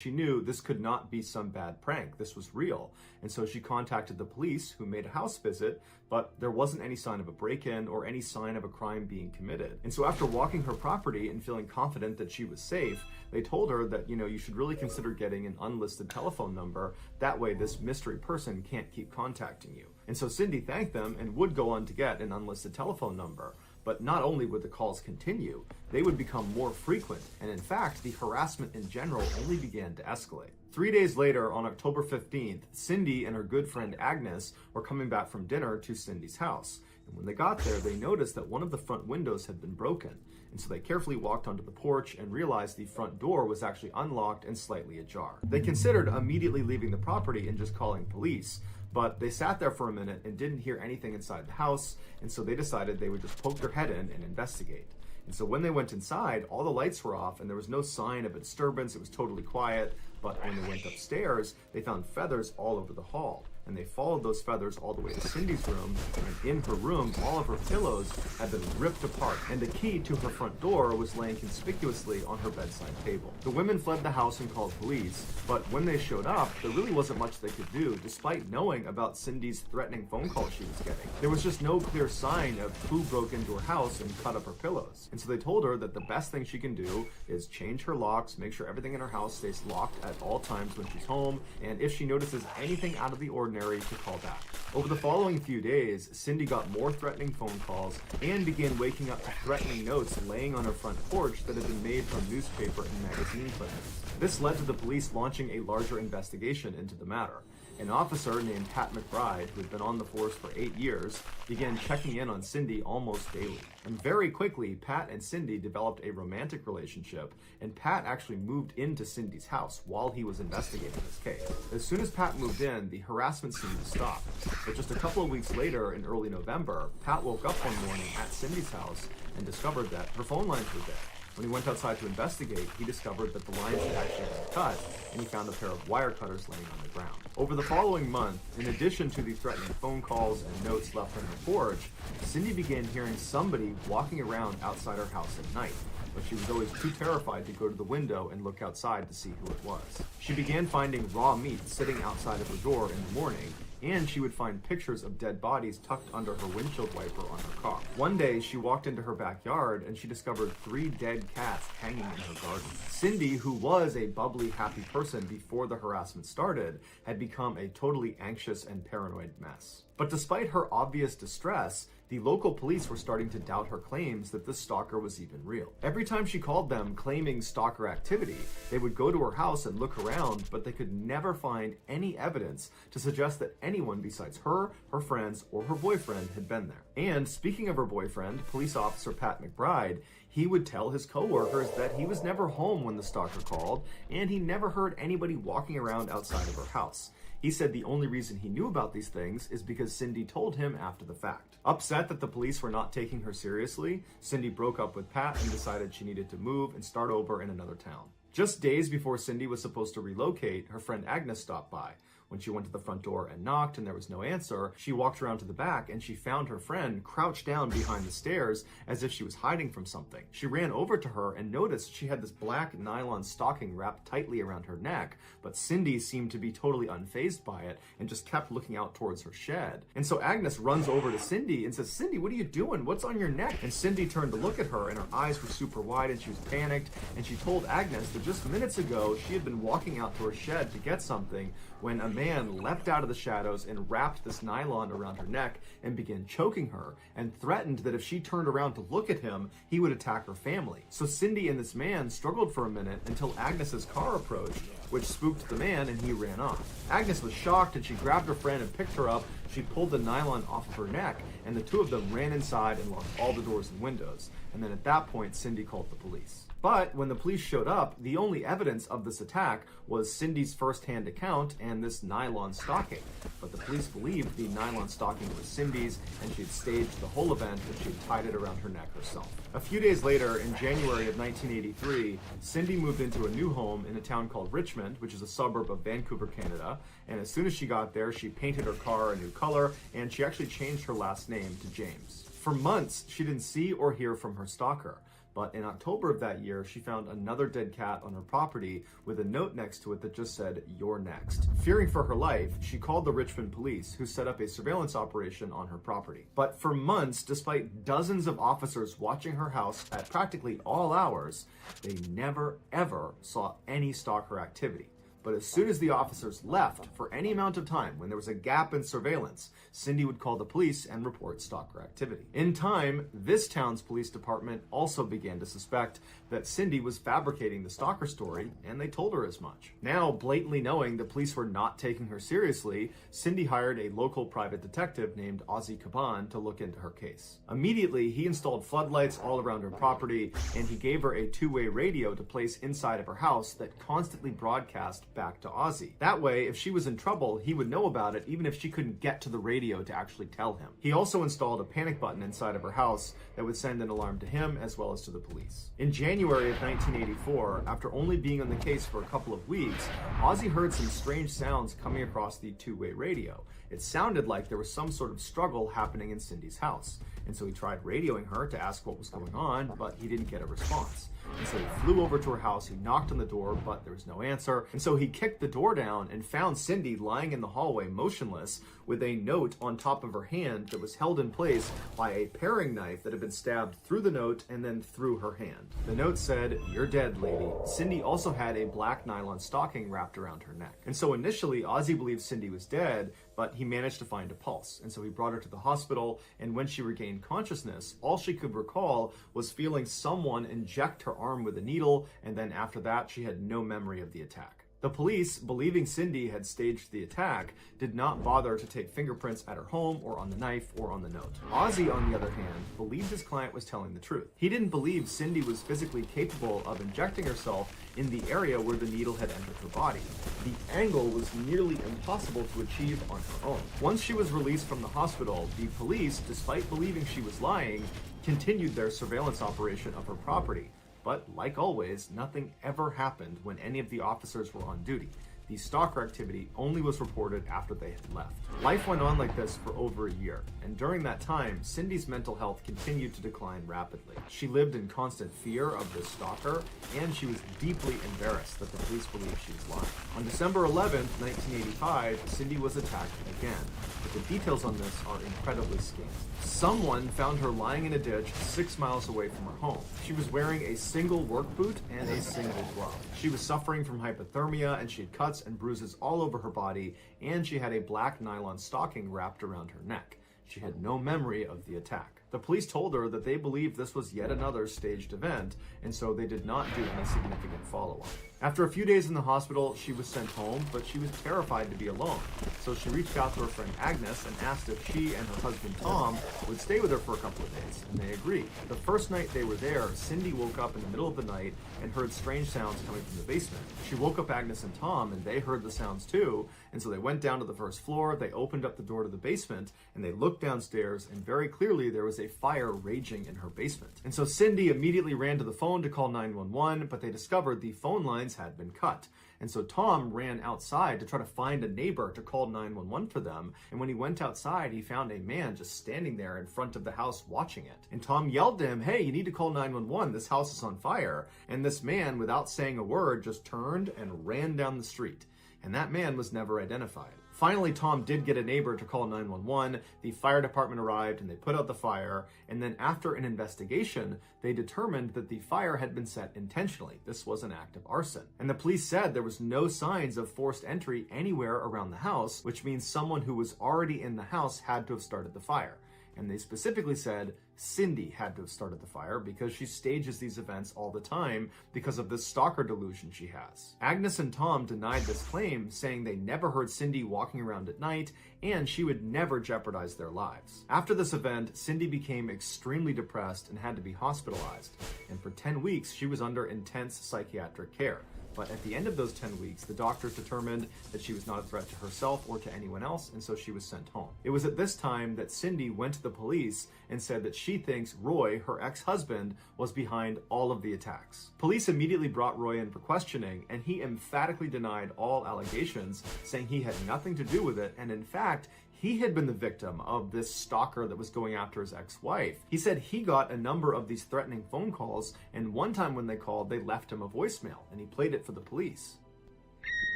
She knew this could not be some bad prank, this was real, and so she contacted the police, who made a house visit, but there wasn't any sign of a break-in or any sign of a crime being committed. And so after walking her property and feeling confident that she was safe, they told her that, you should really consider getting an unlisted telephone number, that way this mystery person can't keep contacting you. And so Cindy thanked them and would go on to get an unlisted telephone number. But not only would the calls continue, they would become more frequent, and in fact, the harassment in general only began to escalate. 3 days later, on October 15th, Cindy and her good friend Agnes were coming back from dinner to Cindy's house. And when they got there, they noticed that one of the front windows had been broken. And so they carefully walked onto the porch and realized the front door was actually unlocked and slightly ajar. They considered immediately leaving the property and just calling police, but they sat there for a minute and didn't hear anything inside the house, and so they decided they would just poke their head in and investigate. And so when they went inside, all the lights were off and there was no sign of a disturbance. It was totally quiet. But when they went upstairs, they found feathers all over the hall. And they followed those feathers all the way to Cindy's room. And in her room, all of her pillows had been ripped apart. And the key to her front door was laying conspicuously on her bedside table. The women fled the house and called police. But when they showed up, there really wasn't much they could do, despite knowing about Cindy's threatening phone calls she was getting. There was just no clear sign of who broke into her house and cut up her pillows. And so they told her that the best thing she can do is change her locks, make sure everything in her house stays locked at all times when she's home, and if she notices anything out of the ordinary, to call back. Over the following few days, Cindy got more threatening phone calls and began waking up to threatening notes laying on her front porch that had been made from newspaper and magazine clippings. This led to the police launching a larger investigation into the matter. An officer named Pat McBride, who had been on the force for 8 years, began checking in on Cindy almost daily. And very quickly, Pat and Cindy developed a romantic relationship, and Pat actually moved into Cindy's house while he was investigating this case. As soon as Pat moved in, the harassment seemed to stop. But just a couple of weeks later, in early November, Pat woke up one morning at Cindy's house and discovered that her phone lines were dead. When he went outside to investigate, he discovered that the lines had actually been cut, and he found a pair of wire cutters laying on the ground. Over the following month, in addition to the threatening phone calls and notes left on her porch, Cindy began hearing somebody walking around outside her house at night, but she was always too terrified to go to the window and look outside to see who it was. She began finding raw meat sitting outside of her door in the morning, and she would find pictures of dead bodies tucked under her windshield wiper on her car. One day, she walked into her backyard and she discovered 3 dead cats hanging in her garden. Cindy, who was a bubbly, happy person before the harassment started, had become a totally anxious and paranoid mess. But despite her obvious distress, the local police were starting to doubt her claims that this stalker was even real. Every time she called them claiming stalker activity, they would go to her house and look around, but they could never find any evidence to suggest that anyone besides her, her friends, or her boyfriend had been there. And speaking of her boyfriend, police officer Pat McBride, he would tell his coworkers that he was never home when the stalker called, and he never heard anybody walking around outside of her house. He said the only reason he knew about these things is because Cindy told him after the fact. Upset that the police were not taking her seriously, Cindy broke up with Pat and decided she needed to move and start over in another town. Just days before Cindy was supposed to relocate, her friend Agnes stopped by. When she went to the front door and knocked and there was no answer, she walked around to the back and she found her friend crouched down behind the stairs as if she was hiding from something. She ran over to her and noticed she had this black nylon stocking wrapped tightly around her neck, but Cindy seemed to be totally unfazed by it and just kept looking out towards her shed. And so Agnes runs over to Cindy and says, "Cindy, what are you doing? What's on your neck?" And Cindy turned to look at her and her eyes were super wide and she was panicked, and she told Agnes that just minutes ago she had been walking out to her shed to get something when a man leapt out of the shadows and wrapped this nylon around her neck and began choking her and threatened that if she turned around to look at him, he would attack her family. So Cindy and this man struggled for a minute until Agnes's car approached, which spooked the man and he ran off. Agnes was shocked and she grabbed her friend and picked her up. She pulled the nylon off of her neck and the two of them ran inside and locked all the doors and windows. And then at that point, Cindy called the police. But when the police showed up, the only evidence of this attack was Cindy's first-hand account and this nylon stocking. But the police believed the nylon stocking was Cindy's and she had staged the whole event and she had tied it around her neck herself. A few days later, in January of 1983, Cindy moved into a new home in a town called Richmond, which is a suburb of Vancouver, Canada. And as soon as she got there, she painted her car a new color and she actually changed her last name to James. For months, she didn't see or hear from her stalker. But in October of that year, she found another dead cat on her property with a note next to it that just said, "You're next." Fearing for her life, she called the Richmond police, who set up a surveillance operation on her property. But for months, despite dozens of officers watching her house at practically all hours, they never ever saw any stalker activity. But as soon as the officers left for any amount of time, when there was a gap in surveillance, Cindy would call the police and report stalker activity. In time, this town's police department also began to suspect that Cindy was fabricating the stalker story, and they told her as much. Now, blatantly knowing the police were not taking her seriously, Cindy hired a local private detective named Ozzy Caban to look into her case. Immediately, he installed floodlights all around her property, and he gave her a two-way radio to place inside of her house that constantly broadcast back to Ozzy. That way, if she was in trouble, he would know about it even if she couldn't get to the radio to actually tell him. He also installed a panic button inside of her house that would send an alarm to him as well as to the police. In January of 1984, after only being on the case for a couple of weeks, Ozzy heard some strange sounds coming across the two-way radio. It sounded like there was some sort of struggle happening in Cindy's house, and so he tried radioing her to ask what was going on, but he didn't get a response. And so he flew over to her house, he knocked on the door, but there was no answer. And so he kicked the door down and found Cindy lying in the hallway motionless with a note on top of her hand that was held in place by a paring knife that had been stabbed through the note and then through her hand. The note said, "You're dead, lady." Cindy also had a black nylon stocking wrapped around her neck. And so initially, Ozzy believed Cindy was dead, but he managed to find a pulse. And so he brought her to the hospital, and when she regained consciousness, all she could recall was feeling someone inject her arm with a needle, and then after that, she had no memory of the attack. The police, believing Cindy had staged the attack, did not bother to take fingerprints at her home or on the knife or on the note. Ozzy, on the other hand, believed his client was telling the truth. He didn't believe Cindy was physically capable of injecting herself in the area where the needle had entered her body. The angle was nearly impossible to achieve on her own. Once she was released from the hospital, the police, despite believing she was lying, continued their surveillance operation of her property. But like always, nothing ever happened when any of the officers were on duty. The stalker activity only was reported after they had left. Life went on like this for over a year, and during that time, Cindy's mental health continued to decline rapidly. She lived in constant fear of this stalker, and she was deeply embarrassed that the police believed she was lying. On December 11th, 1985, Cindy was attacked again, but the details on this are incredibly scanty. Someone found her lying in a ditch 6 miles away from her home. She was wearing a single work boot and a single glove. She was suffering from hypothermia, and she had cuts and bruises all over her body, and she had a black nylon stocking wrapped around her neck. She had no memory of the attack. The police told her that they believed this was yet another staged event, and so they did not do any significant follow-up. After a few days in the hospital, she was sent home, but she was terrified to be alone. So she reached out to her friend Agnes and asked if she and her husband Tom would stay with her for a couple of days, and they agreed. The first night they were there, Cindy woke up in the middle of the night and heard strange sounds coming from the basement. She woke up Agnes and Tom, and they heard the sounds too, and so they went down to the first floor, they opened up the door to the basement, and they looked downstairs, and very clearly there was a fire raging in her basement. And so Cindy immediately ran to the phone to call 911, but they discovered the phone lines had been cut. And so Tom ran outside to try to find a neighbor to call 911 for them. And when he went outside, he found a man just standing there in front of the house watching it. And Tom yelled to him, "Hey, you need to call 911. This house is on fire." And this man, without saying a word, just turned and ran down the street. And that man was never identified. Finally, Tom did get a neighbor to call 911. The fire department arrived and they put out the fire. And then after an investigation, they determined that the fire had been set intentionally. This was an act of arson. And the police said there was no signs of forced entry anywhere around the house, which means someone who was already in the house had to have started the fire. And they specifically said Cindy had to have started the fire because she stages these events all the time because of this stalker delusion she has. Agnes and Tom denied this claim, saying they never heard Cindy walking around at night and she would never jeopardize their lives. After this event, Cindy became extremely depressed and had to be hospitalized. And for 10 weeks, she was under intense psychiatric care. But at the end of those 10 weeks, the doctors determined that she was not a threat to herself or to anyone else, and so she was sent home. It was at this time that Cindy went to the police and said that she thinks Roy, her ex-husband, was behind all of the attacks. Police immediately brought Roy in for questioning, and he emphatically denied all allegations, saying he had nothing to do with it, and in fact, he had been the victim of this stalker that was going after his ex-wife. He said he got a number of these threatening phone calls, and one time when they called, they left him a voicemail, and he played it for the police.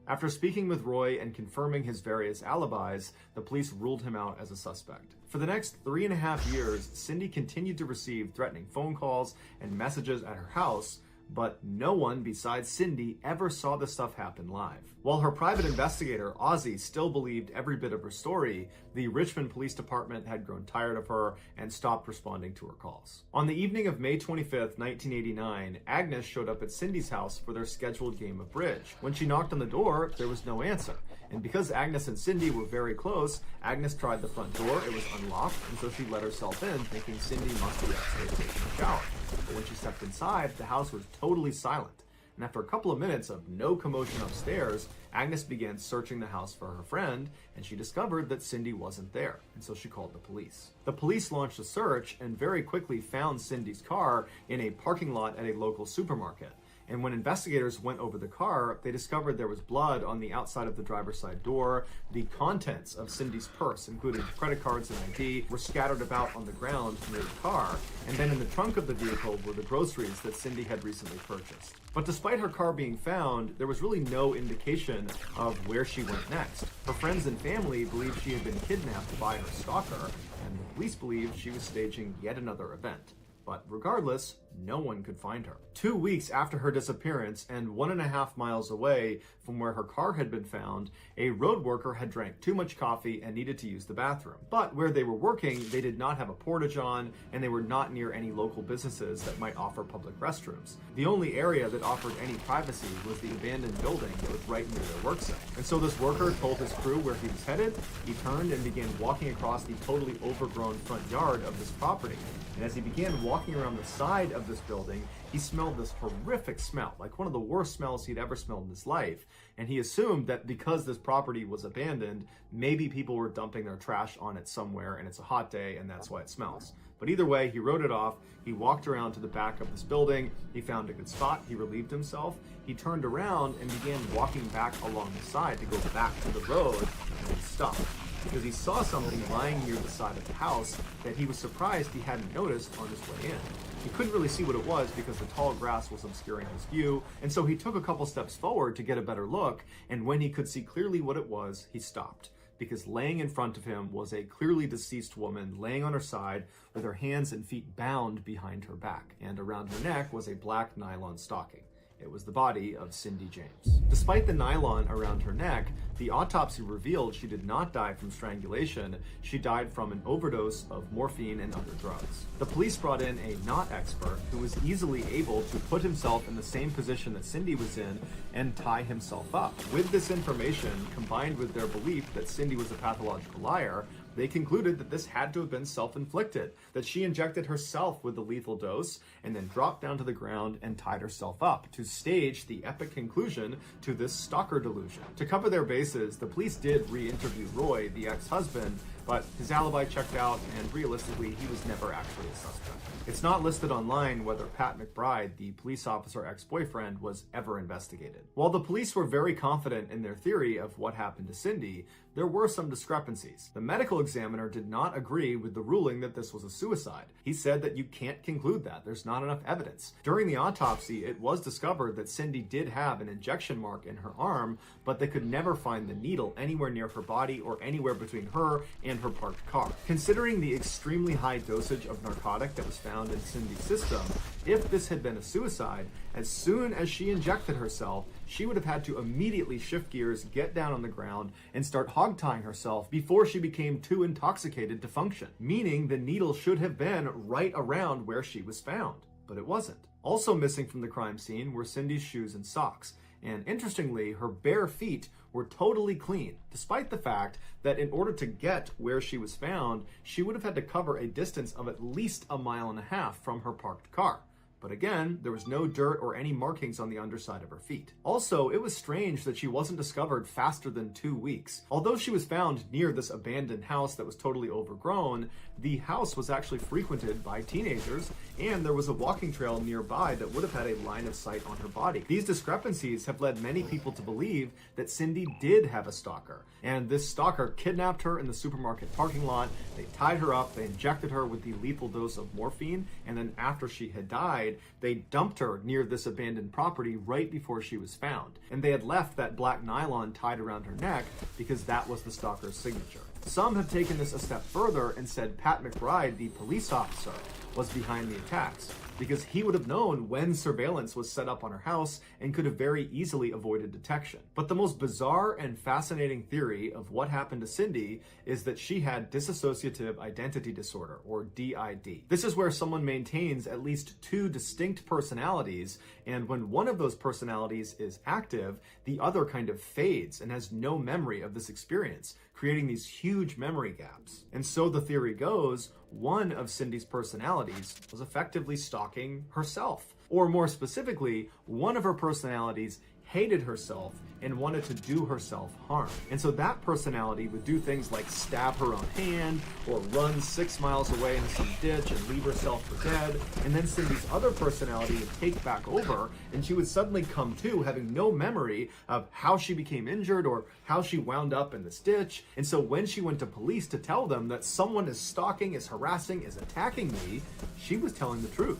After speaking with Roy and confirming his various alibis, the police ruled him out as a suspect. For the next 3.5 years, Cindy continued to receive threatening phone calls and messages at her house, but no one besides Cindy ever saw the stuff happen live. While her private investigator, Ozzy, still believed every bit of her story, the Richmond Police Department had grown tired of her and stopped responding to her calls. On the evening of May 25th, 1989, Agnes showed up at Cindy's house for their scheduled game of bridge. When she knocked on the door, there was no answer. And because Agnes and Cindy were very close, Agnes tried the front door, it was unlocked, and so she let herself in, thinking Cindy must be upstairs taking a shower. But when she stepped inside, the house was totally silent. And after a couple of minutes of no commotion upstairs, Agnes began searching the house for her friend, and she discovered that Cindy wasn't there, and so she called the police. The police launched a search and very quickly found Cindy's car in a parking lot at a local supermarket. And when investigators went over the car, they discovered there was blood on the outside of the driver's side door. The contents of Cindy's purse, including credit cards and ID, were scattered about on the ground near the car. And then in the trunk of the vehicle were the groceries that Cindy had recently purchased. But despite her car being found, there was really no indication of where she went next. Her friends and family believed she had been kidnapped by her stalker, and the police believed she was staging yet another event. But regardless, no one could find her. 2 weeks after her disappearance, and 1.5 miles away from where her car had been found, a road worker had drank too much coffee and needed to use the bathroom. But where they were working, they did not have a portage on, and they were not near any local businesses that might offer public restrooms. The only area that offered any privacy was the abandoned building that was right near their work site. And so this worker told his crew where he was headed. He turned and began walking across the totally overgrown front yard of this property. And as he began walking around the side of this building, he smelled this horrific smell, like one of the worst smells he'd ever smelled in his life. And he assumed that because this property was abandoned, maybe people were dumping their trash on it somewhere and it's a hot day and that's why it smells. But either way, he wrote it off. He walked around to the back of this building. He found a good spot. He relieved himself. He turned around and began walking back along the side to go back to the road, and he stopped because he saw something lying near the side of the house that he was surprised he hadn't noticed on his way in. He couldn't really see what it was because the tall grass was obscuring his view, and so he took a couple steps forward to get a better look, and when he could see clearly what it was, he stopped. Because laying in front of him was a clearly deceased woman laying on her side with her hands and feet bound behind her back, and around her neck was a black nylon stocking. It was the body of Cindy James. Despite the nylon around her neck, the autopsy revealed she did not die from strangulation. She died from an overdose of morphine and other drugs. The police brought in a knot expert who was easily able to put himself in the same position that Cindy was in and tie himself up. With this information, combined with their belief that Cindy was a pathological liar, they concluded that this had to have been self-inflicted, that she injected herself with the lethal dose and then dropped down to the ground and tied herself up to stage the epic conclusion to this stalker delusion. To cover their bases, the police did re-interview Roy, the ex-husband, but his alibi checked out and realistically, he was never actually a suspect. It's not listed online whether Pat McBride, the police officer ex-boyfriend, was ever investigated. While the police were very confident in their theory of what happened to Cindy, there were some discrepancies. The medical examiner did not agree with the ruling that this was a suicide. He said that you can't conclude that. There's not enough evidence. During the autopsy, it was discovered that Cindy did have an injection mark in her arm, but they could never find the needle anywhere near her body or anywhere between her and her parked car. Considering the extremely high dosage of narcotic that was found in Cindy's system, if this had been a suicide, as soon as she injected herself, she would have had to immediately shift gears, get down on the ground, and start hog-tying herself before she became too intoxicated to function, meaning the needle should have been right around where she was found, but it wasn't. Also missing from the crime scene were Cindy's shoes and socks, and interestingly, her bare feet were totally clean, despite the fact that in order to get where she was found, she would have had to cover a distance of at least 1.5 miles from her parked car. But again, there was no dirt or any markings on the underside of her feet. Also, it was strange that she wasn't discovered faster than 2 weeks. Although she was found near this abandoned house that was totally overgrown, the house was actually frequented by teenagers, and there was a walking trail nearby that would have had a line of sight on her body. These discrepancies have led many people to believe that Cindy did have a stalker, and this stalker kidnapped her in the supermarket parking lot. They tied her up, they injected her with the lethal dose of morphine, and then after she had died, they dumped her near this abandoned property right before she was found. And they had left that black nylon tied around her neck because that was the stalker's signature. Some have taken this a step further and said Pat McBride, the police officer, was behind the attacks, because he would have known when surveillance was set up on her house and could have very easily avoided detection. But the most bizarre and fascinating theory of what happened to Cindy is that she had dissociative identity disorder, or DID. This is where someone maintains at least 2 distinct personalities, and when one of those personalities is active, the other kind of fades and has no memory of this experience, creating these huge memory gaps. And so the theory goes, one of Cindy's personalities was effectively stalking herself. Or more specifically, one of her personalities hated herself and wanted to do herself harm. And so that personality would do things like stab her own hand or run 6 miles away into some ditch and leave herself for dead. And then Cindy's other personality would take back over, and she would suddenly come to having no memory of how she became injured or how she wound up in this ditch. And so when she went to police to tell them that someone is stalking, is harassing, is attacking me, she was telling the truth.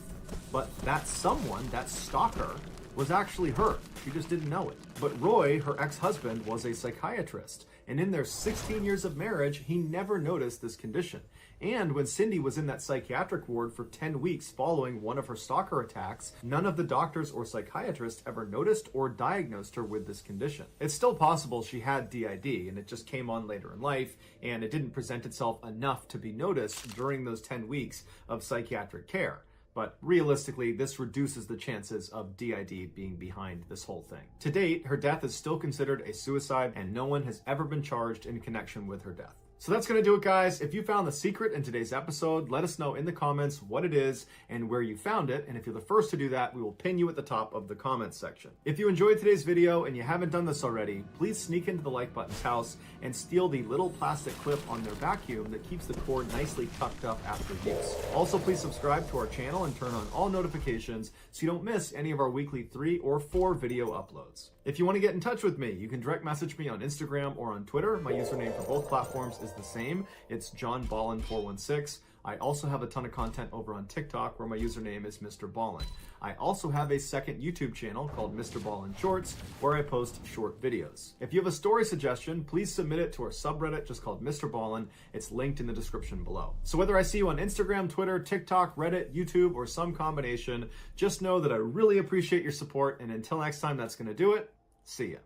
But that someone, that stalker, was actually her. She just didn't know it. But Roy, her ex-husband, was a psychiatrist, and in their 16 years of marriage, he never noticed this condition. And when Cindy was in that psychiatric ward for 10 weeks following one of her stalker attacks, none of the doctors or psychiatrists ever noticed or diagnosed her with this condition. It's still possible she had DID, and it just came on later in life, and it didn't present itself enough to be noticed during those 10 weeks of psychiatric care. But realistically, this reduces the chances of DID being behind this whole thing. To date, her death is still considered a suicide, and no one has ever been charged in connection with her death. So that's going to do it, guys. If you found the secret in today's episode, let us know in the comments what it is and where you found it. And if you're the first to do that, we will pin you at the top of the comments section. If you enjoyed today's video and you haven't done this already, please sneak into the like button's house and steal the little plastic clip on their vacuum that keeps the cord nicely tucked up after use. Also, please subscribe to our channel and turn on all notifications so you don't miss any of our weekly 3 or 4 video uploads. If you want to get in touch with me, you can direct message me on Instagram or on Twitter. My username for both platforms is the same. It's JohnBallin416. I also have a ton of content over on TikTok where my username is Mr. Ballin. I also have a second YouTube channel called Mr. Ballin Shorts where I post short videos. If you have a story suggestion, please submit it to our subreddit just called Mr. Ballin. It's linked in the description below. So whether I see you on Instagram, Twitter, TikTok, Reddit, YouTube, or some combination, just know that I really appreciate your support, and until next time, that's going to do it. See ya.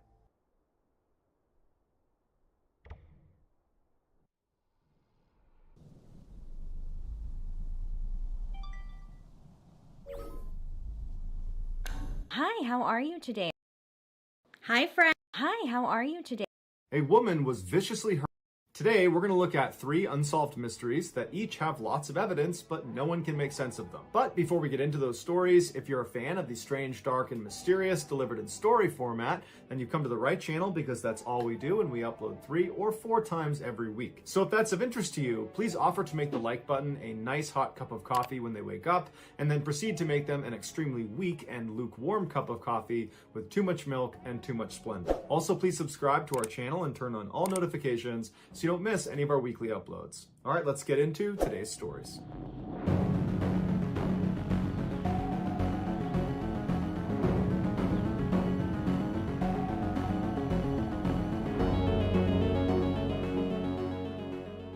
Hi, how are you today? Hi, friend. Hi, how are you today? A woman was viciously hurt. Today, we're going to look at 3 unsolved mysteries that each have lots of evidence, but no one can make sense of them. But before we get into those stories, if you're a fan of the strange, dark, and mysterious delivered in story format, then you've come to the right channel, because that's all we do, and we upload 3 or 4 times every week. So if that's of interest to you, please offer to make the like button a nice hot cup of coffee when they wake up, and then proceed to make them an extremely weak and lukewarm cup of coffee with too much milk and too much Splenda. Also, please subscribe to our channel and turn on all notifications so you don't miss any of our weekly uploads. All right, let's get into today's stories.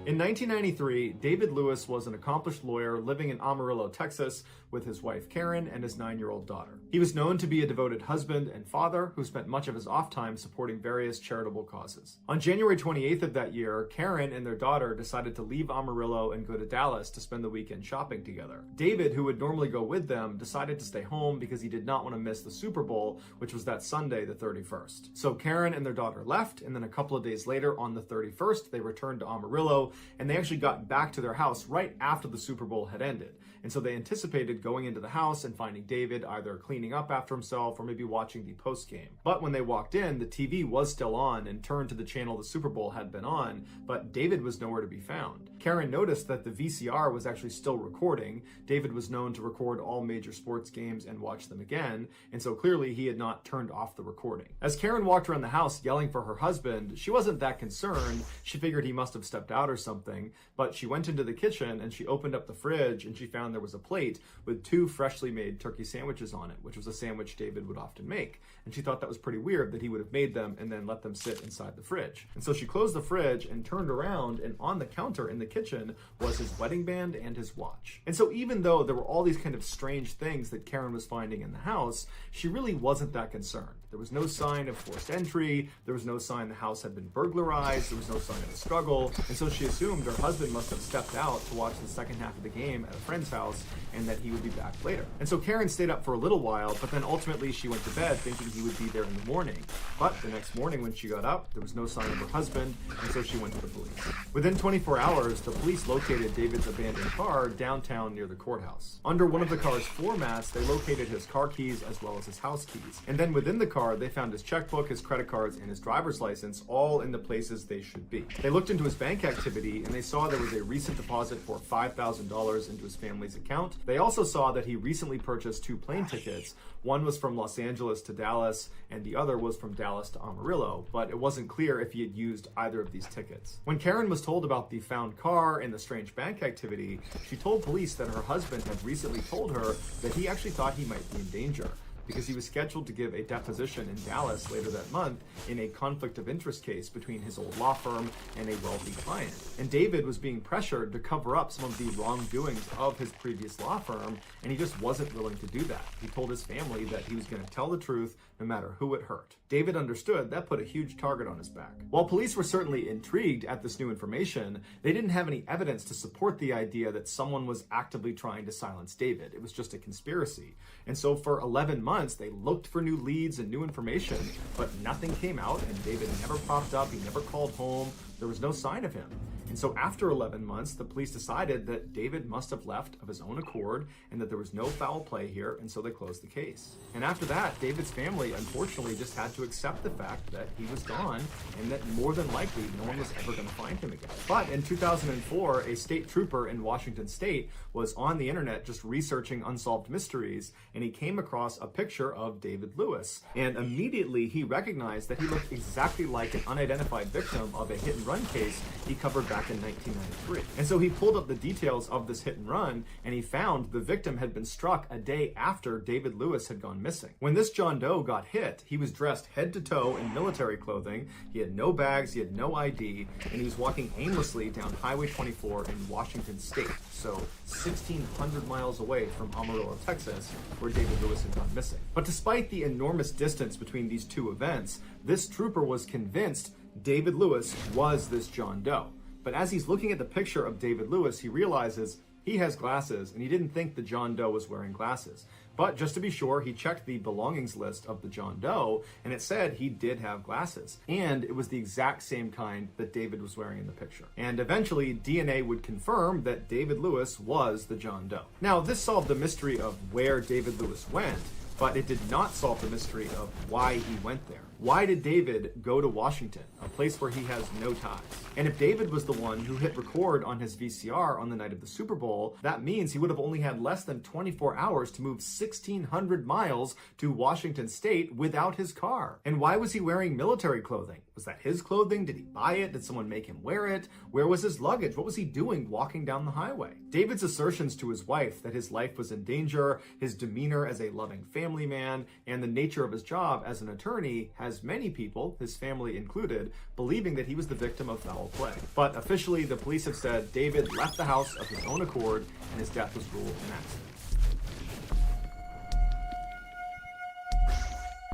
In 1993, David Lewis was an accomplished lawyer living in Amarillo, Texas, with his wife Karen and his 9-year-old daughter. He was known to be a devoted husband and father who spent much of his off time supporting various charitable causes. On January 28th of that year, Karen and their daughter decided to leave Amarillo and go to Dallas to spend the weekend shopping together. David, who would normally go with them, decided to stay home because he did not want to miss the Super Bowl, which was that Sunday, the 31st. So Karen and their daughter left, and then a couple of days later, on the 31st, they returned to Amarillo and they actually got back to their house right after the Super Bowl had ended. And so they anticipated going into the house and finding David either cleaning up after himself or maybe watching the post game. But when they walked in, the TV was still on and turned to the channel the Super Bowl had been on, but David was nowhere to be found. Karen noticed that the VCR was actually still recording. David was known to record all major sports games and watch them again, and so clearly he had not turned off the recording. As Karen walked around the house yelling for her husband, she wasn't that concerned. She figured he must have stepped out or something, but she went into the kitchen and she opened up the fridge and she found there was a plate with 2 freshly made turkey sandwiches on it, which was a sandwich David would often make. And she thought that was pretty weird that he would have made them and then let them sit inside the fridge. And so she closed the fridge and turned around, and on the counter in the kitchen was his wedding band and his watch. And so even though there were all these kind of strange things that Karen was finding in the house, she really wasn't that concerned. There was no sign of forced entry, there was no sign the house had been burglarized, there was no sign of a struggle, and so she assumed her husband must have stepped out to watch the second half of the game at a friend's house and that he would be back later. And so Karen stayed up for a little while, but then ultimately she went to bed thinking he would be there in the morning. But the next morning when she got up, there was no sign of her husband, and so she went to the police. Within 24 hours, the police located David's abandoned car downtown near the courthouse. Under one of the car's floor mats, they located his car keys as well as his house keys. And then within the car, they found his checkbook, his credit cards, and his driver's license, all in the places they should be. They looked into his bank activity, and they saw there was a recent deposit for $5,000 into his family's account. They also saw that he recently purchased 2 plane tickets. One was from Los Angeles to Dallas, and the other was from Dallas to Amarillo, but it wasn't clear if he had used either of these tickets. When Karen was told about the found car and the strange bank activity, she told police that her husband had recently told her that he actually thought he might be in danger, because he was scheduled to give a deposition in Dallas later that month in a conflict of interest case between his old law firm and a wealthy client. And David was being pressured to cover up some of the wrongdoings of his previous law firm, and he just wasn't willing to do that. He told his family that he was going to tell the truth no matter who it hurt. David understood that put a huge target on his back. While police were certainly intrigued at this new information, they didn't have any evidence to support the idea that someone was actively trying to silence David. It was just a conspiracy. And so for 11 months, they looked for new leads and new information, but nothing came out, and David never popped up, he never called home, there was no sign of him. And so after 11 months, the police decided that David must have left of his own accord and that there was no foul play here, and so they closed the case. And after that, David's family unfortunately just had to accept the fact that he was gone and that more than likely no one was ever going to find him again. But in 2004, a state trooper in Washington state was on the internet just researching unsolved mysteries, and he came across a picture of David Lewis. And immediately he recognized that he looked exactly like an unidentified victim of a hit-and-run case he covered back in 1993. And so he pulled up the details of this hit and run, and he found the victim had been struck a day after David Lewis had gone missing. When this John Doe got hit, he was dressed head to toe in military clothing, he had no bags, he had no ID, and he was walking aimlessly down Highway 24 in Washington state, so 1,600 miles away from Amarillo, Texas, where David Lewis had gone missing. But despite the enormous distance between these two events, this trooper was convinced David Lewis was this John Doe. But as he's looking at the picture of David Lewis, he realizes he has glasses, and he didn't think the John Doe was wearing glasses. But just to be sure, he checked the belongings list of the John Doe, and it said he did have glasses. And it was the exact same kind that David was wearing in the picture. And eventually, DNA would confirm that David Lewis was the John Doe. Now, this solved the mystery of where David Lewis went, but it did not solve the mystery of why he went there. Why did David go to Washington, a place where he has no ties? And if David was the one who hit record on his VCR on the night of the Super Bowl, that means he would have only had less than 24 hours to move 1,600 miles to Washington state without his car. And why was he wearing military clothing? Was that his clothing? Did he buy it? Did someone make him wear it? Where was his luggage? What was he doing walking down the highway? David's assertions to his wife that his life was in danger, his demeanor as a loving family man, and the nature of his job as an attorney has many people, his family included, believing that he was the victim of foul play. But officially, the police have said David left the house of his own accord and his death was ruled an accident.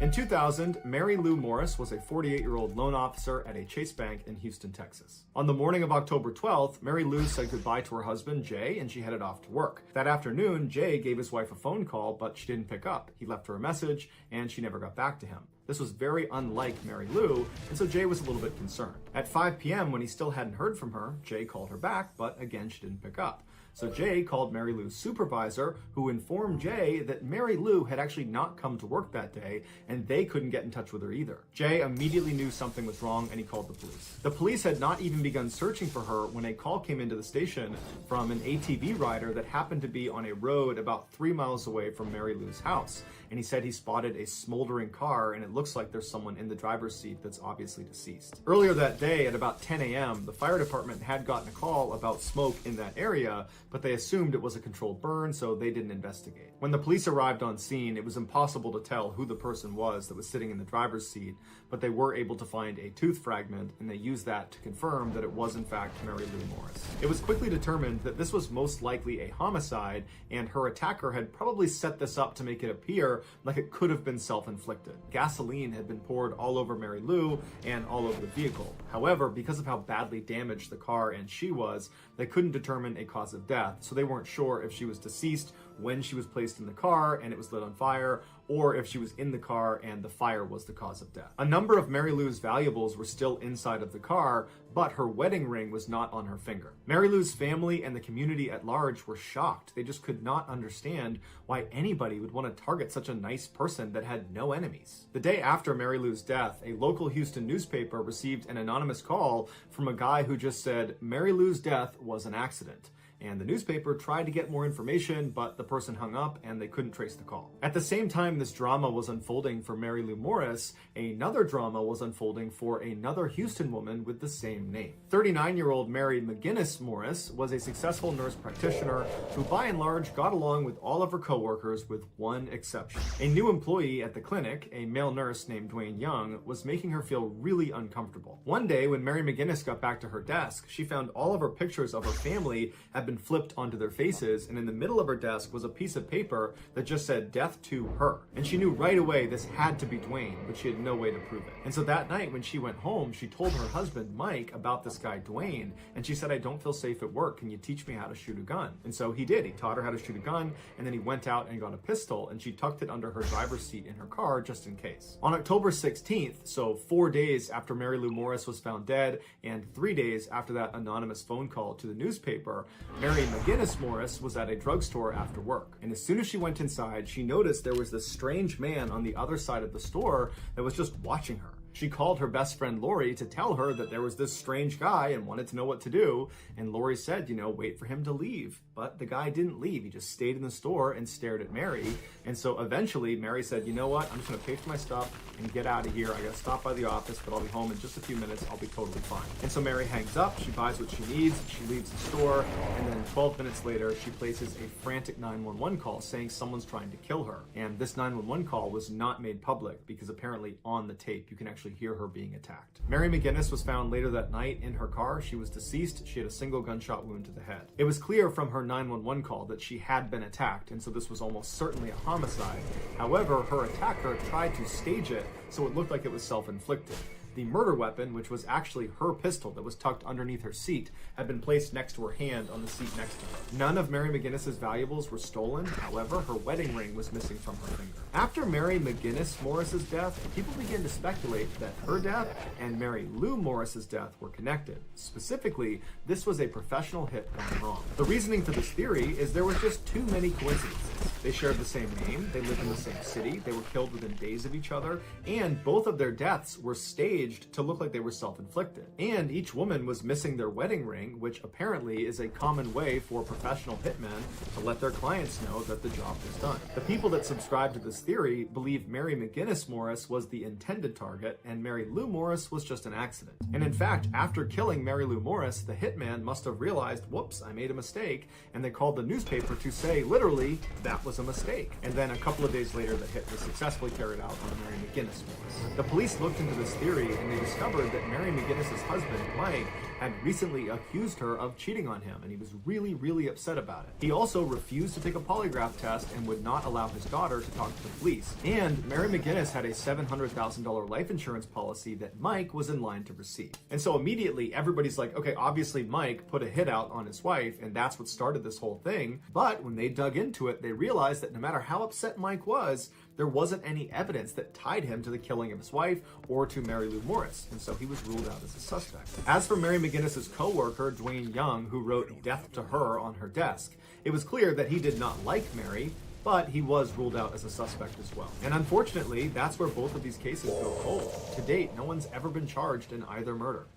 In 2000, Mary Lou Morris was a 48-year-old loan officer at a Chase Bank in Houston, Texas. On the morning of October 12th, Mary Lou said goodbye to her husband, Jay, and she headed off to work. That afternoon, Jay gave his wife a phone call, but she didn't pick up. He left her a message, and she never got back to him. This was very unlike Mary Lou, and so Jay was a little bit concerned. At 5 p.m., when he still hadn't heard from her, Jay called her back, but again, she didn't pick up. So Jay called Mary Lou's supervisor, who informed Jay that Mary Lou had actually not come to work that day, and they couldn't get in touch with her either. Jay immediately knew something was wrong, and he called the police. The police had not even begun searching for her when a call came into the station from an ATV rider that happened to be on a road about 3 miles away from Mary Lou's house. And he said he spotted a smoldering car, and it looks like there's someone in the driver's seat that's obviously deceased. Earlier that day, at about 10 a.m., the fire department had gotten a call about smoke in that area, but they assumed it was a controlled burn, so they didn't investigate. When the police arrived on scene, it was impossible to tell who the person was that was sitting in the driver's seat, but they were able to find a tooth fragment, and they used that to confirm that it was in fact Mary Lou Morris. It was quickly determined that this was most likely a homicide, and her attacker had probably set this up to make it appear like it could have been self-inflicted. Gasoline had been poured all over Mary Lou and all over the vehicle. However, because of how badly damaged the car and she was, they couldn't determine a cause of death, so they weren't sure if she was deceased when she was placed in the car and it was lit on fire, or if she was in the car and the fire was the cause of death. A number of Mary Lou's valuables were still inside of the car, but her wedding ring was not on her finger. Mary Lou's family and the community at large were shocked. They just could not understand why anybody would want to target such a nice person that had no enemies. The day after Mary Lou's death, a local Houston newspaper received an anonymous call from a guy who just said Mary Lou's death was an accident. And the newspaper tried to get more information, but the person hung up and they couldn't trace the call. At the same time this drama was unfolding for Mary Lou Morris, another drama was unfolding for another Houston woman with the same name. 39-year-old Mary McGinnis Morris was a successful nurse practitioner who by and large got along with all of her coworkers with one exception. A new employee at the clinic, a male nurse named Dwayne Young, was making her feel really uncomfortable. One day when Mary McGinnis got back to her desk, she found all of her pictures of her family had been flipped onto their faces, and in the middle of her desk was a piece of paper that just said death to her. And she knew right away this had to be Dwayne, but she had no way to prove it. And so that night when she went home, she told her husband Mike about this guy Dwayne, and she said, I don't feel safe at work, can you teach me how to shoot a gun? And so he did. He taught her how to shoot a gun, and then he went out and got a pistol, and she tucked it under her driver's seat in her car just in case. On October 16th, so 4 days after Mary Lou Morris was found dead, and 3 days after that anonymous phone call to the newspaper, Mary McGinnis Morris was at a drugstore after work. And as soon as she went inside, she noticed there was this strange man on the other side of the store that was just watching her. She called her best friend Lori to tell her that there was this strange guy and wanted to know what to do. And Lori said, wait for him to leave. But the guy didn't leave. He just stayed in the store and stared at Mary. And so eventually Mary said, you know what? I'm just going to pay for my stuff and get out of here. I got to stop by the office, but I'll be home in just a few minutes. I'll be totally fine. And so Mary hangs up. She buys what she needs. She leaves the store. And then 12 minutes later, she places a frantic 911 call saying someone's trying to kill her. And this 911 call was not made public because apparently on the tape, you can actually hear her being attacked. Mary McGinnis was found later that night in her car. She was deceased. She had a single gunshot wound to the head. It was clear from her 911 call that she had been attacked, and so this was almost certainly a homicide. However, her attacker tried to stage it so it looked like it was self-inflicted. The murder weapon, which was actually her pistol that was tucked underneath her seat, had been placed next to her hand on the seat next to her. None of Mary McGinnis's valuables were stolen. However, her wedding ring was missing from her finger. After Mary McGinnis Morris's death, people began to speculate that her death and Mary Lou Morris's death were connected. Specifically, this was a professional hit gone wrong. The reasoning for this theory is there was just too many coincidences. They shared the same name, they lived in the same city, they were killed within days of each other, and both of their deaths were staged to look like they were self-inflicted. And each woman was missing their wedding ring, which apparently is a common way for professional hitmen to let their clients know that the job was done. The people that subscribe to this theory believe Mary McGinnis Morris was the intended target and Mary Lou Morris was just an accident. And in fact, after killing Mary Lou Morris, the hitman must have realized, whoops, I made a mistake, and they called the newspaper to say, literally, that was a mistake. And then a couple of days later, the hit was successfully carried out on Mary McGinnis Morris. The police looked into this theory and they discovered that Mary McGinnis's husband, Mike, had recently accused her of cheating on him, and he was really, really upset about it. He also refused to take a polygraph test and would not allow his daughter to talk to the police. And Mary McGinnis had a $700,000 life insurance policy that Mike was in line to receive. And so immediately everybody's like, okay, obviously Mike put a hit out on his wife, and that's what started this whole thing. But when they dug into it, they realized that no matter how upset Mike was, there wasn't any evidence that tied him to the killing of his wife or to Mary Lou Morris, and so he was ruled out as a suspect. As for Mary McGinnis's co-worker, Dwayne Young, who wrote "Death to Her" on her desk, it was clear that he did not like Mary, but he was ruled out as a suspect as well. And unfortunately, that's where both of these cases go cold. To date, no one's ever been charged in either murder.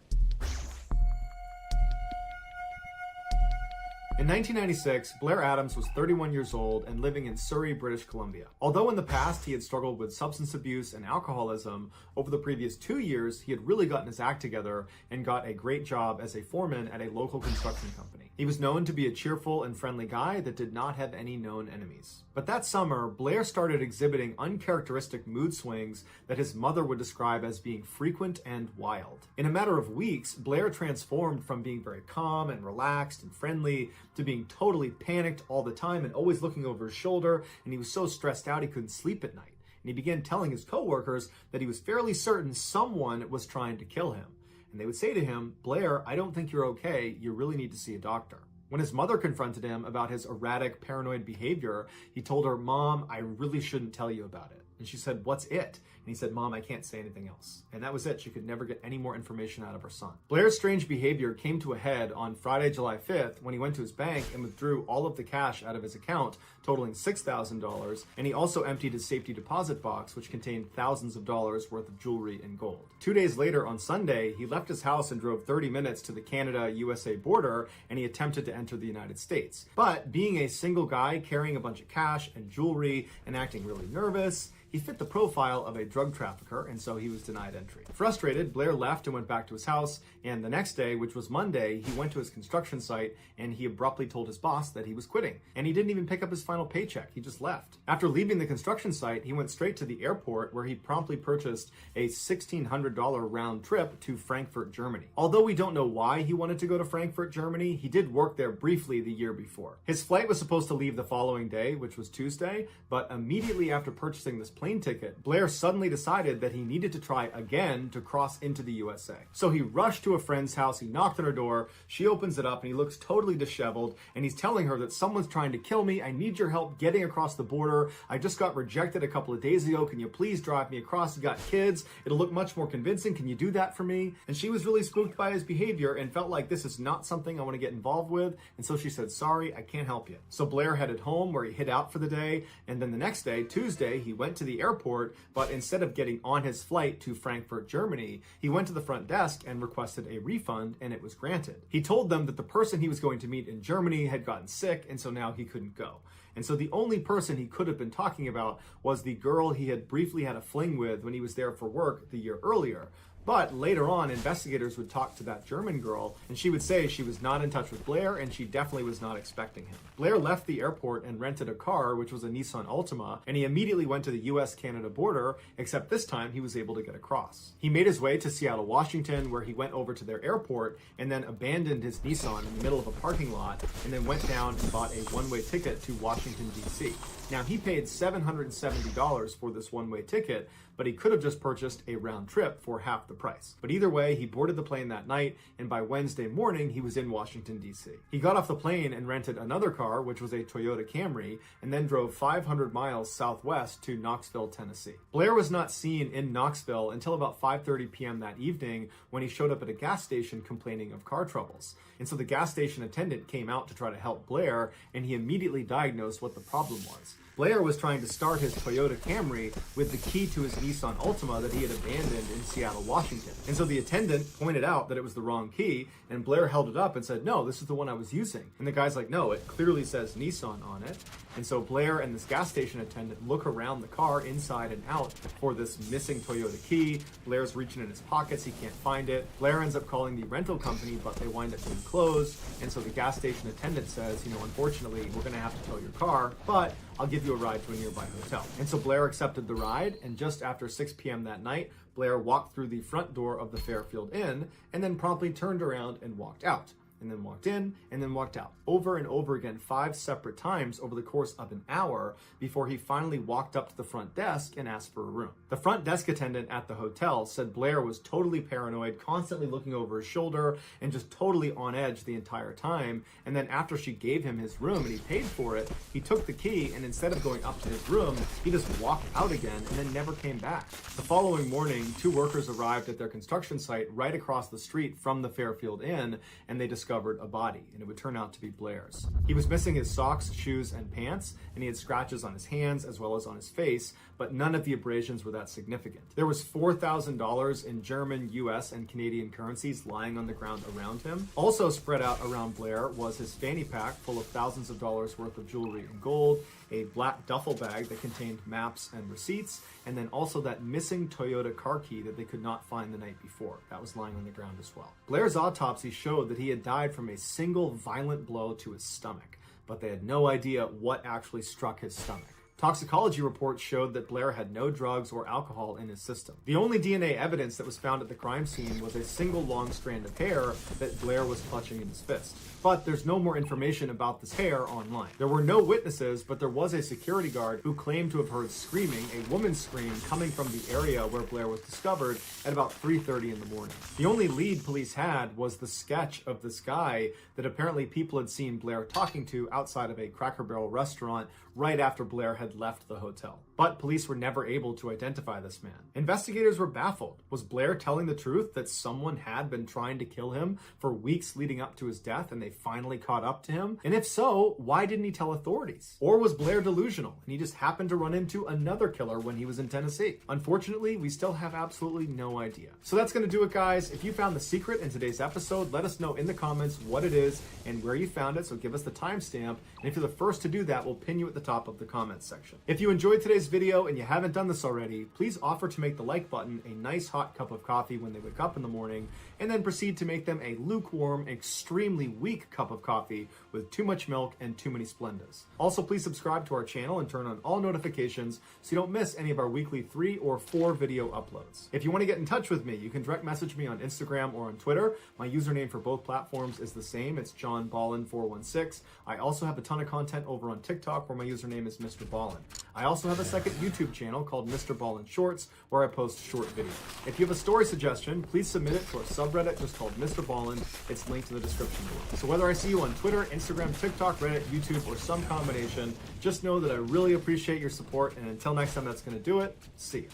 In 1996, Blair Adams was 31 years old and living in Surrey, British Columbia. Although in the past he had struggled with substance abuse and alcoholism, over the previous 2 years he had really gotten his act together and got a great job as a foreman at a local construction company. He was known to be a cheerful and friendly guy that did not have any known enemies. But that summer, Blair started exhibiting uncharacteristic mood swings that his mother would describe as being frequent and wild. In a matter of weeks, Blair transformed from being very calm and relaxed and friendly to being totally panicked all the time and always looking over his shoulder, and he was so stressed out he couldn't sleep at night. And he began telling his coworkers that he was fairly certain someone was trying to kill him. And they would say to him, "Blair, I don't think you're okay. You really need to see a doctor." When his mother confronted him about his erratic, paranoid behavior, he told her, "Mom, I really shouldn't tell you about it." And she said, "What's it?" And he said, "Mom, I can't say anything else." And that was it. She could never get any more information out of her son. Blair's strange behavior came to a head on Friday, July 5th, when he went to his bank and withdrew all of the cash out of his account, totaling $6,000. And he also emptied his safety deposit box, which contained thousands of dollars worth of jewelry and gold. 2 days later, on Sunday, he left his house and drove 30 minutes to the Canada-USA border, and he attempted to enter the United States. But being a single guy carrying a bunch of cash and jewelry and acting really nervous, he fit the profile of a drug trafficker, and so he was denied entry. Frustrated, Blair left and went back to his house, and the next day, which was Monday, he went to his construction site and he abruptly told his boss that he was quitting. And he didn't even pick up his final paycheck, he just left. After leaving the construction site, he went straight to the airport where he promptly purchased a $1,600 round trip to Frankfurt, Germany. Although we don't know why he wanted to go to Frankfurt, Germany, he did work there briefly the year before. His flight was supposed to leave the following day, which was Tuesday, but immediately after purchasing this plane ticket, Blair suddenly decided that he needed to try again to cross into the USA. So he rushed to a friend's house, he knocked on her door, she opens it up and he looks totally disheveled, and he's telling her that someone's trying to kill me, I need your help getting across the border, I just got rejected a couple of days ago, can you please drive me across, you got kids, it'll look much more convincing, can you do that for me? And she was really spooked by his behavior and felt like this is not something I want to get involved with, and so she said, "Sorry, I can't help you." So Blair headed home where he hid out for the day, and then the next day, Tuesday, he went to the airport, but instead of getting on his flight to Frankfurt, Germany, he went to the front desk and requested a refund, and it was granted. He told them that the person he was going to meet in Germany had gotten sick, and so now he couldn't go. And so the only person he could have been talking about was the girl he had briefly had a fling with when he was there for work the year earlier. But later on, investigators would talk to that German girl, and she would say she was not in touch with Blair, and she definitely was not expecting him. Blair left the airport and rented a car, which was a Nissan Altima, and he immediately went to the US-Canada border, except this time he was able to get across. He made his way to Seattle, Washington, where he went over to their airport, and then abandoned his Nissan in the middle of a parking lot, and then went down and bought a one-way ticket to Washington, D.C. Now, he paid $770 for this one-way ticket, but he could have just purchased a round trip for half the price. But either way, he boarded the plane that night, and by Wednesday morning, he was in Washington, D.C. He got off the plane and rented another car, which was a Toyota Camry, and then drove 500 miles southwest to Knoxville, Tennessee. Blair was not seen in Knoxville until about 5:30 p.m. that evening when he showed up at a gas station complaining of car troubles. And so the gas station attendant came out to try to help Blair, and he immediately diagnosed what the problem was. Blair was trying to start his Toyota Camry with the key to his Nissan Altima that he had abandoned in Seattle, Washington. And so the attendant pointed out that it was the wrong key, and Blair held it up and said, "No, this is the one I was using." And the guy's like, "No, it clearly says Nissan on it." And so Blair and this gas station attendant look around the car inside and out for this missing Toyota key. Blair's reaching in his pockets, he can't find it. Blair ends up calling the rental company, but they wind up being closed. And so the gas station attendant says, "Unfortunately, we're gonna have to tow your car, but I'll give you a ride to a nearby hotel." And so Blair accepted the ride, and just after 6 p.m. that night, Blair walked through the front door of the Fairfield Inn and then promptly turned around and walked out. and then walked in, and then walked out. Over and over again, 5 separate times over the course of an hour before he finally walked up to the front desk and asked for a room. The front desk attendant at the hotel said Blair was totally paranoid, constantly looking over his shoulder, and just totally on edge the entire time. And then after she gave him his room and he paid for it, he took the key, and instead of going up to his room, he just walked out again and then never came back. The following morning, 2 workers arrived at their construction site right across the street from the Fairfield Inn, and they discovered a body, and it would turn out to be Blair's. He was missing his socks, shoes, and pants, and he had scratches on his hands as well as on his face, but none of the abrasions were that significant. There was $4,000 in German, US, and Canadian currencies lying on the ground around him. Also spread out around Blair was his fanny pack full of thousands of dollars worth of jewelry and gold, a black duffel bag that contained maps and receipts, and then also that missing Toyota car key that they could not find the night before. That was lying on the ground as well. Blair's autopsy showed that he had died from a single violent blow to his stomach, but they had no idea what actually struck his stomach. Toxicology reports showed that Blair had no drugs or alcohol in his system. The only DNA evidence that was found at the crime scene was a single long strand of hair that Blair was clutching in his fist. But there's no more information about this hair online. There were no witnesses, but there was a security guard who claimed to have heard screaming, a woman's scream, coming from the area where Blair was discovered at about 3:30 in the morning. The only lead police had was the sketch of this guy that apparently people had seen Blair talking to outside of a Cracker Barrel restaurant right after Blair had left the hotel. But police were never able to identify this man. Investigators were baffled. Was Blair telling the truth that someone had been trying to kill him for weeks leading up to his death and they finally caught up to him? And if so, why didn't he tell authorities? Or was Blair delusional and he just happened to run into another killer when he was in Tennessee? Unfortunately, we still have absolutely no idea. So that's going to do it, guys. If you found the secret in today's episode, let us know in the comments what it is and where you found it, so give us the timestamp. And if you're the first to do that, we'll pin you at the top of the comments section. If you enjoyed today's video and you haven't done this already, please offer to make the like button a nice hot cup of coffee when they wake up in the morning, and then proceed to make them a lukewarm, extremely weak cup of coffee with too much milk and too many Splendas. Also, please subscribe to our channel and turn on all notifications so you don't miss any of our weekly 3 or 4 video uploads. If you want to get in touch with me, you can direct message me on Instagram or on Twitter. My username for both platforms is the same. It's JohnBallin416. I also have a ton of content over on TikTok where my username is Mr. Ballin. I also have a second YouTube channel called Mr. Ballin Shorts where I post short videos. If you have a story suggestion, please submit it to our subreddit just called Mr. Ballin. It's linked in the description below. So whether I see you on Twitter, Instagram, TikTok, Reddit, YouTube, or some combination, just know that I really appreciate your support, and until next time, that's going to do it. See ya.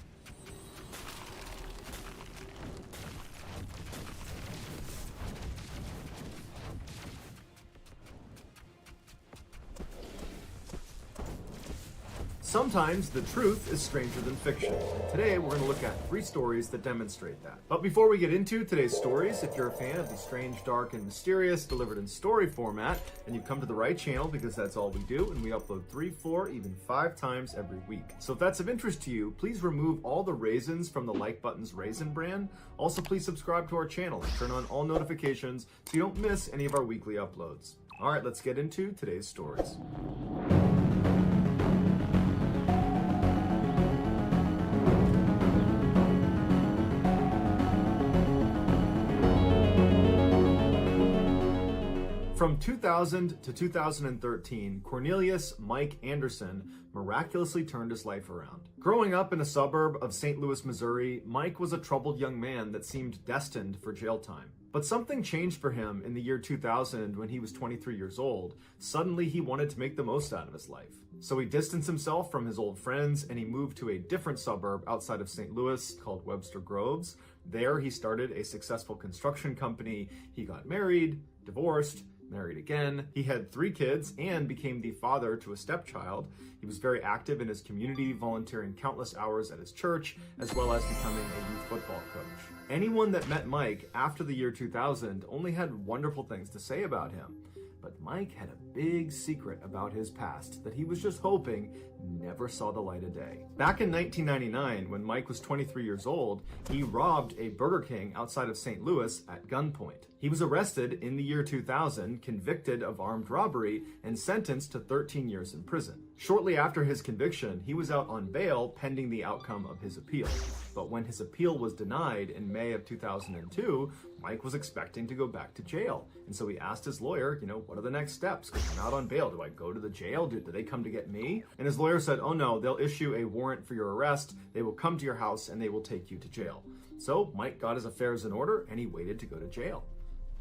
Sometimes the truth is stranger than fiction. Today, we're going to look at 3 stories that demonstrate that. But before we get into today's stories, if you're a fan of the strange, dark, and mysterious delivered in story format, then you've come to the right channel, because that's all we do, and we upload 3, 4, even 5 times every week. So if that's of interest to you, please remove all the raisins from the Like Button's Raisin brand. Also, please subscribe to our channel and turn on all notifications so you don't miss any of our weekly uploads. All right, let's get into today's stories. From 2000 to 2013, Cornelius Mike Anderson miraculously turned his life around. Growing up in a suburb of St. Louis, Missouri, Mike was a troubled young man that seemed destined for jail time. But something changed for him in the year 2000 when he was 23 years old. Suddenly, he wanted to make the most out of his life. So he distanced himself from his old friends and he moved to a different suburb outside of St. Louis called Webster Groves. There, he started a successful construction company. He got married, divorced, married again. He had 3 kids and became the father to a stepchild. He was very active in his community, volunteering countless hours at his church, as well as becoming a youth football coach. Anyone that met Mike after the year 2000 only had wonderful things to say about him. But Mike had a big secret about his past that he was just hoping never saw the light of day. Back in 1999, when Mike was 23 years old, he robbed a Burger King outside of St. Louis at gunpoint. He was arrested in the year 2000, convicted of armed robbery, and sentenced to 13 years in prison. Shortly after his conviction, he was out on bail pending the outcome of his appeal. But when his appeal was denied in May of 2002, Mike was expecting to go back to jail. And so he asked his lawyer, what are the next steps? Because I'm out on bail. Do I go to the jail? Do they come to get me? And his lawyer said, oh no, they'll issue a warrant for your arrest. They will come to your house and they will take you to jail. So Mike got his affairs in order and he waited to go to jail.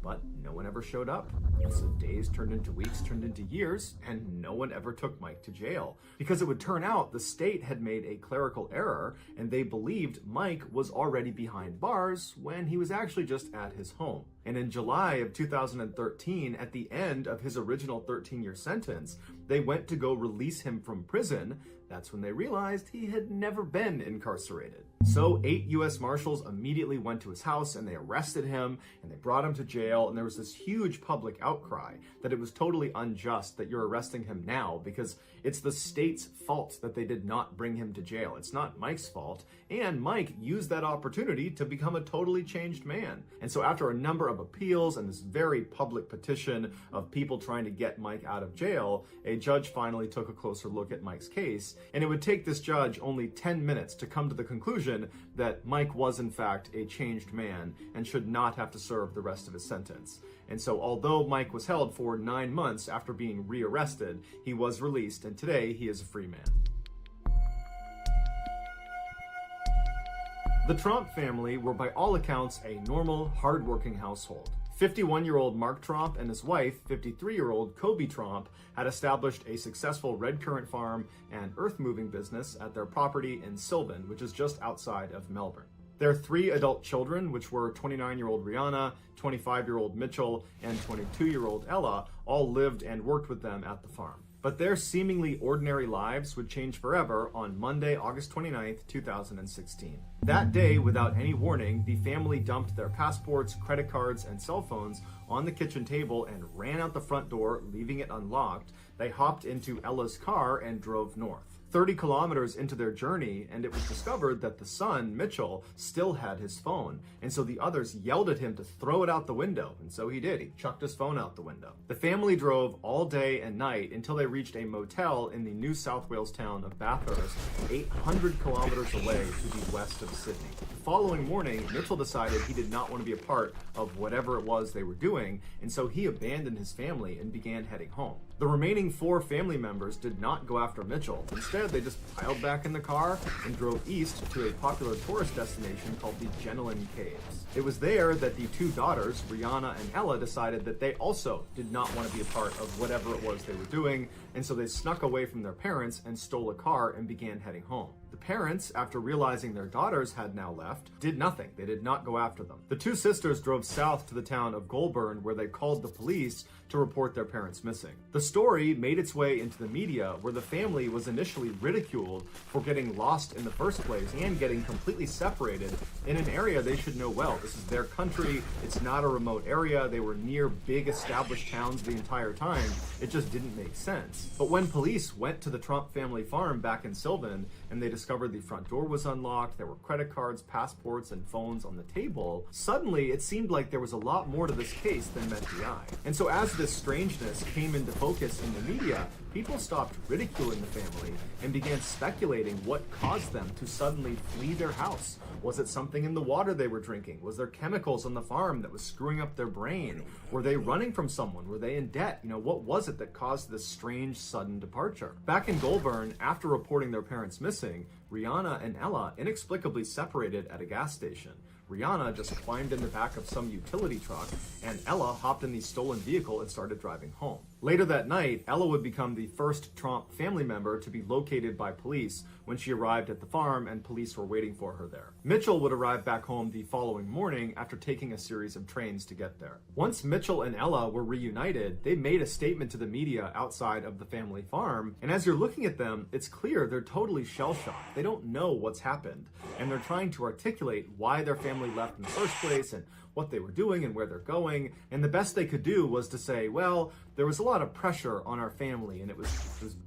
But no one ever showed up. And so days turned into weeks, turned into years, and no one ever took Mike to jail. Because it would turn out the state had made a clerical error, and they believed Mike was already behind bars when he was actually just at his home. And in July of 2013, at the end of his original 13-year sentence, they went to go release him from prison. That's when they realized he had never been incarcerated. So 8 U.S. Marshals immediately went to his house and they arrested him and they brought him to jail. And there was this huge public outcry that it was totally unjust that you're arresting him now because it's the state's fault that they did not bring him to jail. It's not Mike's fault. And Mike used that opportunity to become a totally changed man. And so after a number of appeals and this very public petition of people trying to get Mike out of jail, a judge finally took a closer look at Mike's case. And it would take this judge only 10 minutes to come to the conclusion that Mike was in fact a changed man and should not have to serve the rest of his sentence. And so although Mike was held for 9 months after being rearrested, he was released and today he is a free man. The Tromp family were by all accounts a normal, hardworking household. 51-year-old Mark Tromp and his wife, 53-year-old Kobe Tromp, had established a successful red currant farm and earth-moving business at their property in Sylvan, which is just outside of Melbourne. Their 3 adult children, which were 29-year-old Rihanna, 25-year-old Mitchell, and 22-year-old Ella, all lived and worked with them at the farm. But their seemingly ordinary lives would change forever on Monday, August 29th, 2016. That day, without any warning, the family dumped their passports, credit cards, and cell phones on the kitchen table and ran out the front door, leaving it unlocked. They hopped into Ella's car and drove north. 30 kilometers into their journey, and it was discovered that the son, Mitchell, still had his phone. And so the others yelled at him to throw it out the window. And so he did. He chucked his phone out the window. The family drove all day and night until they reached a motel in the New South Wales town of Bathurst, 800 kilometers away to the west of Sydney. The following morning, Mitchell decided he did not want to be a part of whatever it was they were doing, and so he abandoned his family and began heading home. The remaining 4 family members did not go after Mitchell. Instead, they just piled back in the car and drove east to a popular tourist destination called the Jenolan Caves. It was there that the 2 daughters, Rihanna and Ella, decided that they also did not want to be a part of whatever it was they were doing, and so they snuck away from their parents and stole a car and began heading home. The parents, after realizing their daughters had now left, did nothing. They did not go after them. The 2 sisters drove south to the town of Goulburn, where they called the police to report their parents missing. The story made its way into the media, where the family was initially ridiculed for getting lost in the first place and getting completely separated in an area they should know well. This is their country. It's not a remote area. They were near big established towns the entire time. It just didn't make sense. But when police went to the Tromp family farm back in Sylvan and they discovered the front door was unlocked, there were credit cards, passports, and phones on the table, suddenly it seemed like there was a lot more to this case than met the eye. And so as this strangeness came into focus in the media, people stopped ridiculing the family and began speculating what caused them to suddenly flee their house. Was it something in the water they were drinking? Was there chemicals on the farm that was screwing up their brain? Were they running from someone? Were they in debt? What was it that caused this strange sudden departure? Back in Goulburn, after reporting their parents missing, Rihanna and Ella inexplicably separated at a gas station. Rihanna just climbed in the back of some utility truck, and Ella hopped in the stolen vehicle and started driving home. Later that night, Ella would become the first Tromp family member to be located by police when she arrived at the farm and police were waiting for her there. Mitchell would arrive back home the following morning after taking a series of trains to get there. Once Mitchell and Ella were reunited, they made a statement to the media outside of the family farm, and as you're looking at them, it's clear they're totally shell-shocked. They don't know what's happened, and they're trying to articulate why their family left in the first place and what they were doing and where they're going. And the best they could do was to say, well, there was a lot of pressure on our family and it was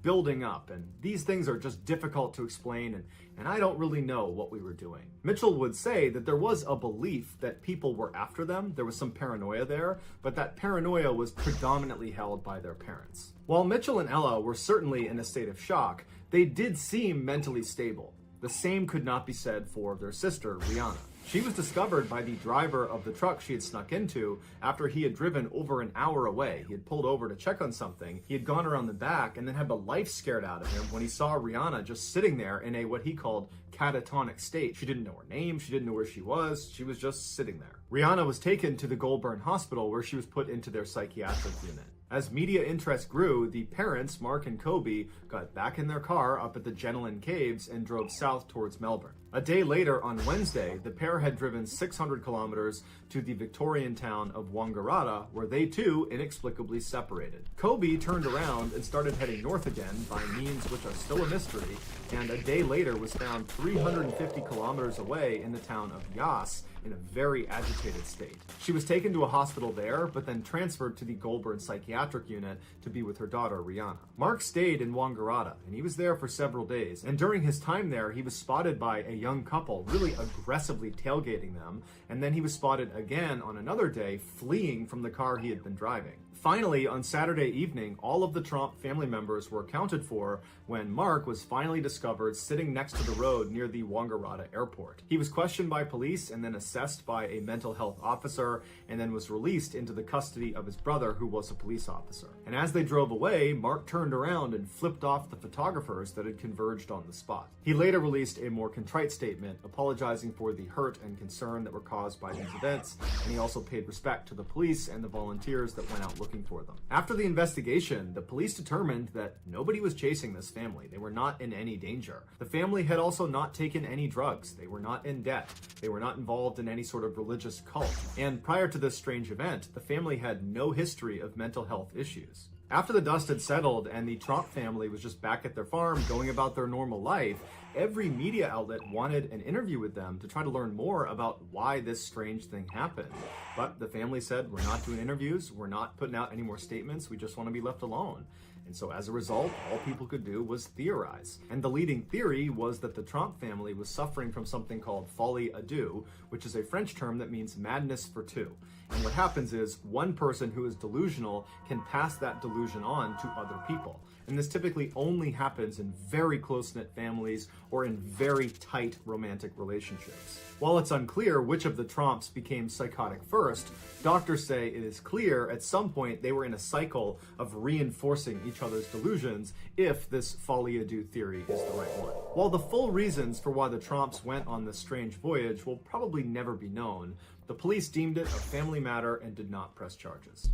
building up. And these things are just difficult to explain. And I don't really know what we were doing. Mitchell would say that there was a belief that people were after them. There was some paranoia there, but that paranoia was predominantly held by their parents. While Mitchell and Ella were certainly in a state of shock, they did seem mentally stable. The same could not be said for their sister, Rihanna. She was discovered by the driver of the truck she had snuck into after he had driven over an hour away. He had pulled over to check on something. He had gone around the back and then had the life scared out of him when he saw Rihanna just sitting there in a what he called catatonic state. She didn't know her name. She didn't know where she was just sitting there. Rihanna was taken to the Goulburn Hospital where she was put into their psychiatric unit. As media interest grew, the parents, Mark and Kobe, got back in their car up at the Jenolan Caves and drove south towards Melbourne. A day later, on Wednesday, the pair had driven 600 kilometers to the Victorian town of Wangaratta, where they too inexplicably separated. Kobe turned around and started heading north again by means which are still a mystery, and a day later was found 350 kilometers away in the town of Yass in a very agitated state. She was taken to a hospital there, but then transferred to the Goulburn psychiatric unit to be with her daughter, Rihanna. Mark stayed in Wangaratta, and he was there for several days, and during his time there, he was spotted by a young couple really aggressively tailgating them, and then he was spotted again on another day fleeing from the car he had been driving. Finally, on Saturday evening, all of the Tromp family members were accounted for when Mark was finally discovered sitting next to the road near the Wangaratta airport. He was questioned by police and then assessed by a mental health officer and then was released into the custody of his brother, who was a police officer. And as they drove away, Mark turned around and flipped off the photographers that had converged on the spot. He later released a more contrite statement apologizing for the hurt and concern that were caused by these events, and he also paid respect to the police and the volunteers that went out looking for them. After the investigation, the police determined that nobody was chasing this family. They were not in any danger. The family had also not taken any drugs. They were not in debt. They were not involved in any sort of religious cult. And prior to this strange event, the family had no history of mental health issues. After the dust had settled and the Tromp family was just back at their farm going about their normal life, every media outlet wanted an interview with them to try to learn more about why this strange thing happened. But the family said, we're not doing interviews, we're not putting out any more statements, we just want to be left alone. And so as a result, all people could do was theorize. And the leading theory was that the Tromp family was suffering from something called folie à deux, which is a French term that means madness for two. And what happens is one person who is delusional can pass that delusion on to other people. And this typically only happens in very close-knit families or in very tight romantic relationships. While it's unclear which of the Tromps became psychotic first, doctors say it is clear at some point they were in a cycle of reinforcing each other's delusions if this folie à deux theory is the right one. While the full reasons for why the Tromps went on this strange voyage will probably never be known, the police deemed it a family matter and did not press charges.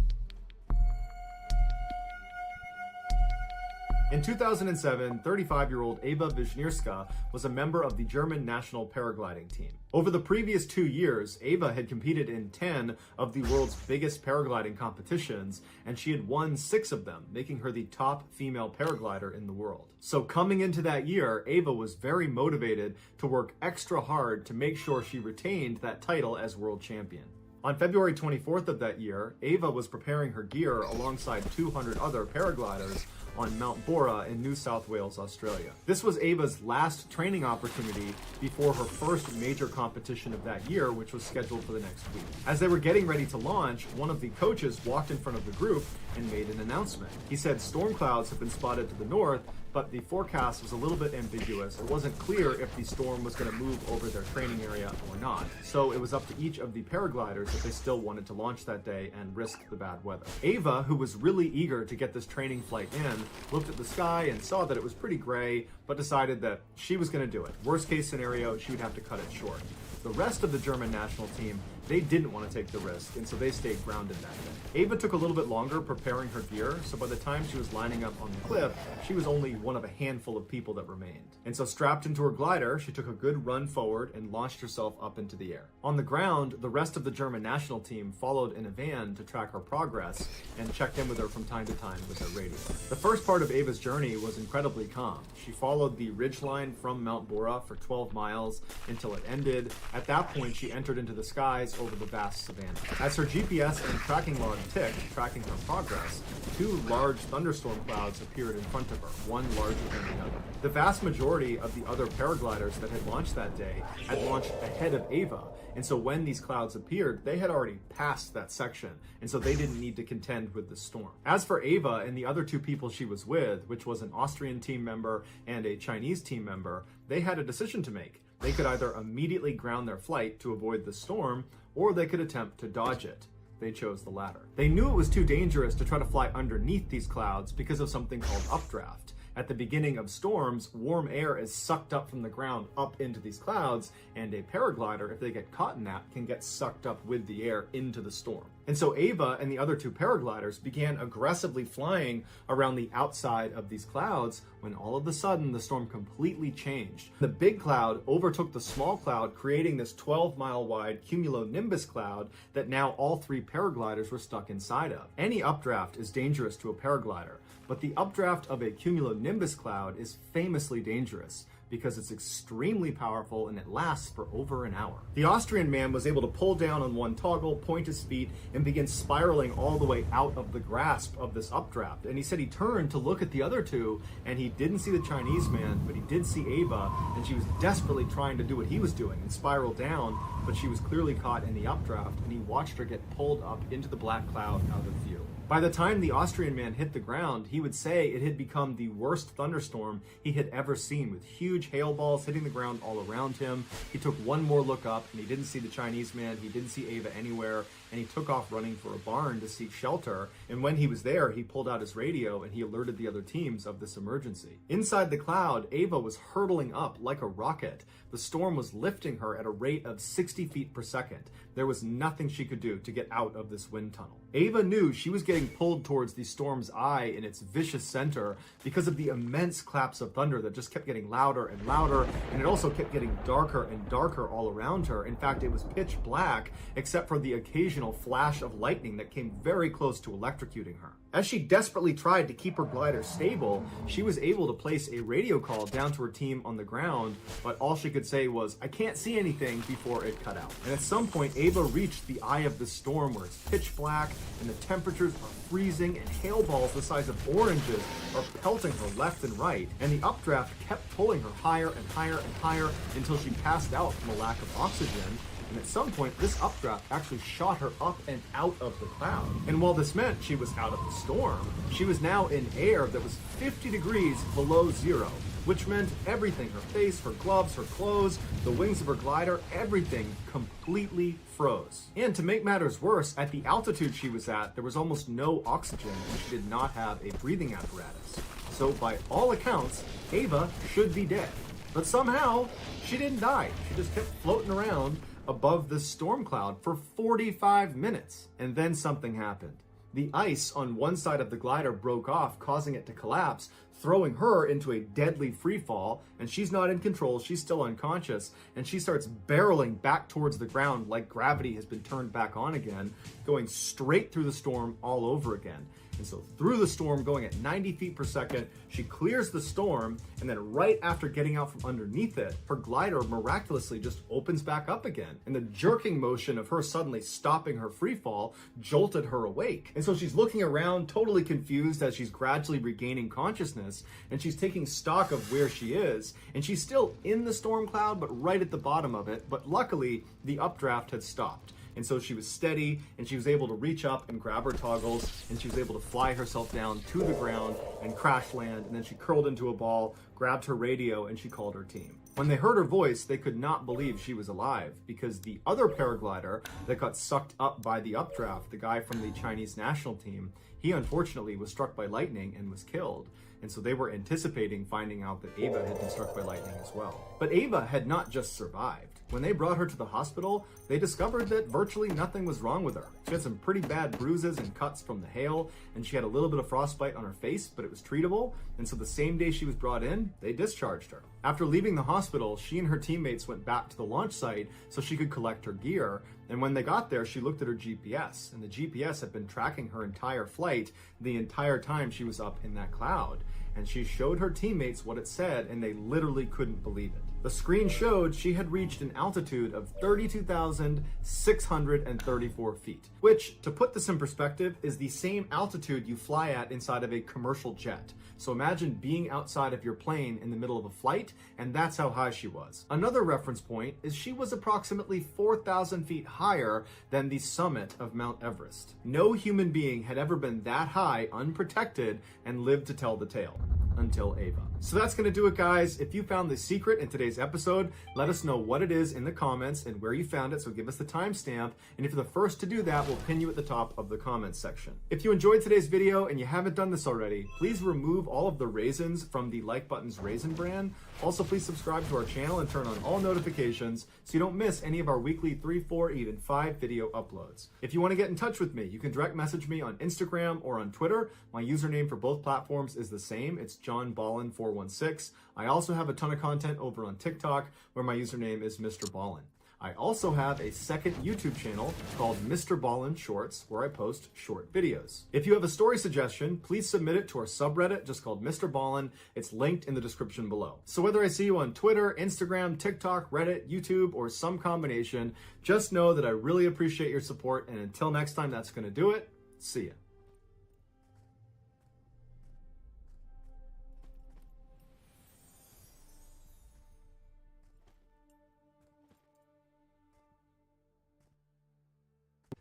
In 2007, 35-year-old Eva Wisniewska was a member of the German national paragliding team. Over the previous 2 years, Eva had competed in 10 of the world's biggest paragliding competitions, and she had won 6 of them, making her the top female paraglider in the world. So coming into that year, Eva was very motivated to work extra hard to make sure she retained that title as world champion. On February 24th of that year, Eva was preparing her gear alongside 200 other paragliders on Mount Bora in New South Wales, Australia. This was Eva's last training opportunity before her first major competition of that year, which was scheduled for the next week. As they were getting ready to launch, one of the coaches walked in front of the group and made an announcement. He said storm clouds have been spotted to the north, but the forecast was a little bit ambiguous. It wasn't clear if the storm was going to move over their training area or not. So it was up to each of the paragliders if they still wanted to launch that day and risk the bad weather. Eva, who was really eager to get this training flight in, looked at the sky and saw that it was pretty gray, but decided that she was going to do it. Worst case scenario, she would have to cut it short. The rest of the German national team, they didn't want to take the risk, and so they stayed grounded that day. Eva took a little bit longer preparing her gear, so by the time she was lining up on the cliff, she was only one of a handful of people that remained. And so strapped into her glider, she took a good run forward and launched herself up into the air. On the ground, the rest of the German national team followed in a van to track her progress and checked in with her from time to time with their radio. The first part of Eva's journey was incredibly calm. She followed the ridgeline from Mount Bora for 12 miles until it ended. At that point, she entered into the skies over the vast savannah. As her GPS and tracking log ticked, tracking her progress, 2 large thunderstorm clouds appeared in front of her, one larger than the other. The vast majority of the other paragliders that had launched that day had launched ahead of Ava, and so when these clouds appeared, they had already passed that section, and so they didn't need to contend with the storm. As for Ava and the other 2 people she was with, which was an Austrian team member and a Chinese team member, they had a decision to make. They could either immediately ground their flight to avoid the storm, or they could attempt to dodge it. They chose the latter. They knew it was too dangerous to try to fly underneath these clouds because of something called updraft. At the beginning of storms, warm air is sucked up from the ground up into these clouds, and a paraglider, if they get caught in that, can get sucked up with the air into the storm. And so Ava and the other 2 paragliders began aggressively flying around the outside of these clouds when all of a sudden the storm completely changed. The big cloud overtook the small cloud, creating this 12-mile wide cumulonimbus cloud that now all 3 paragliders were stuck inside of. Any updraft is dangerous to a paraglider, but the updraft of a cumulonimbus cloud is famously dangerous because it's extremely powerful and it lasts for over an hour. The Austrian man was able to pull down on one toggle, point his feet, and begin spiraling all the way out of the grasp of this updraft. And he said he turned to look at the other 2, and he didn't see the Chinese man, but he did see Ava, and she was desperately trying to do what he was doing and spiral down, but she was clearly caught in the updraft, and he watched her get pulled up into the black cloud out of view. By the time the Austrian man hit the ground, he would say it had become the worst thunderstorm he had ever seen, with huge hail balls hitting the ground all around him. He took one more look up, and he didn't see the Chinese man, he didn't see Ava anywhere, and he took off running for a barn to seek shelter. And when he was there, he pulled out his radio and he alerted the other teams of this emergency. Inside the cloud, Ava was hurtling up like a rocket. The storm was lifting her at a rate of 60 feet per second. There was nothing she could do to get out of this wind tunnel. Ava knew she was getting pulled towards the storm's eye in its vicious center because of the immense claps of thunder that just kept getting louder and louder, and it also kept getting darker and darker all around her. In fact, it was pitch black except for the occasional flash of lightning that came very close to electrocuting her. As she desperately tried to keep her glider stable, she was able to place a radio call down to her team on the ground, but all she could say was, "I can't see anything," before it cut out. And at some point, Ava reached the eye of the storm where it's pitch black and the temperatures are freezing and hail balls the size of oranges are pelting her left and right, and the updraft kept pulling her higher and higher and higher until she passed out from a lack of oxygen. And at some point, this updraft actually shot her up and out of the cloud. And while this meant she was out of the storm, she was now in air that was 50 degrees below zero, which meant everything, her face, her gloves, her clothes, the wings of her glider, everything completely froze. And to make matters worse, at the altitude she was at, there was almost no oxygen and she did not have a breathing apparatus. So by all accounts, Ava should be dead. But somehow, she didn't die. She just kept floating around above this storm cloud for 45 minutes. And then something happened. The ice on one side of the glider broke off, causing it to collapse, throwing her into a deadly free fall, and she's not in control, she's still unconscious, and she starts barreling back towards the ground like gravity has been turned back on again, going straight through the storm all over again. And so through the storm, going at 90 feet per second, she clears the storm, and then right after getting out from underneath it, her glider miraculously just opens back up again. And the jerking motion of her suddenly stopping her free fall jolted her awake. And so she's looking around, totally confused as she's gradually regaining consciousness, and she's taking stock of where she is, and she's still in the storm cloud, but right at the bottom of it. But luckily, the updraft had stopped. And so she was steady, and she was able to reach up and grab her toggles, and she was able to fly herself down to the ground and crash land, and then she curled into a ball, grabbed her radio, and she called her team. When they heard her voice, they could not believe she was alive, because the other paraglider that got sucked up by the updraft, the guy from the Chinese national team, he unfortunately was struck by lightning and was killed. And so they were anticipating finding out that Ava had been struck by lightning as well. But Ava had not just survived. When they brought her to the hospital, they discovered that virtually nothing was wrong with her. She had some pretty bad bruises and cuts from the hail, and she had a little bit of frostbite on her face, but it was treatable. And so the same day she was brought in, they discharged her. After leaving the hospital, she and her teammates went back to the launch site so she could collect her gear. And when they got there, she looked at her GPS, and the GPS had been tracking her entire flight the entire time she was up in that cloud. And she showed her teammates what it said, and they literally couldn't believe it. The screen showed she had reached an altitude of 32,634 feet, which, to put this in perspective, is the same altitude you fly at inside of a commercial jet. So imagine being outside of your plane in the middle of a flight, and that's how high she was. Another reference point is she was approximately 4,000 feet higher than the summit of Mount Everest. No human being had ever been that high, unprotected, and lived to tell the tale. Until Ava. So that's going to do it, guys. If you found the secret in today's episode, let us know what it is in the comments and where you found it, so give us the timestamp. And if you're the first to do that, we'll pin you at the top of the comments section. If you enjoyed today's video and you haven't done this already, please remove all of the raisins from the Like Button's raisin brand. Also, please subscribe to our channel and turn on all notifications so you don't miss any of our weekly 3, 4, even 5 video uploads. If you want to get in touch with me, you can direct message me on Instagram or on Twitter. My username for both platforms is the same. It's JohnBallin416. I also have a ton of content over on TikTok where my username is Mr. Ballin. I also have a second YouTube channel called Mr. Ballin Shorts where I post short videos. If you have a story suggestion, please submit it to our subreddit just called Mr. Ballin. It's linked in the description below. So whether I see you on Twitter, Instagram, TikTok, Reddit, YouTube, or some combination, just know that I really appreciate your support, and until next time, that's going to do it. See ya.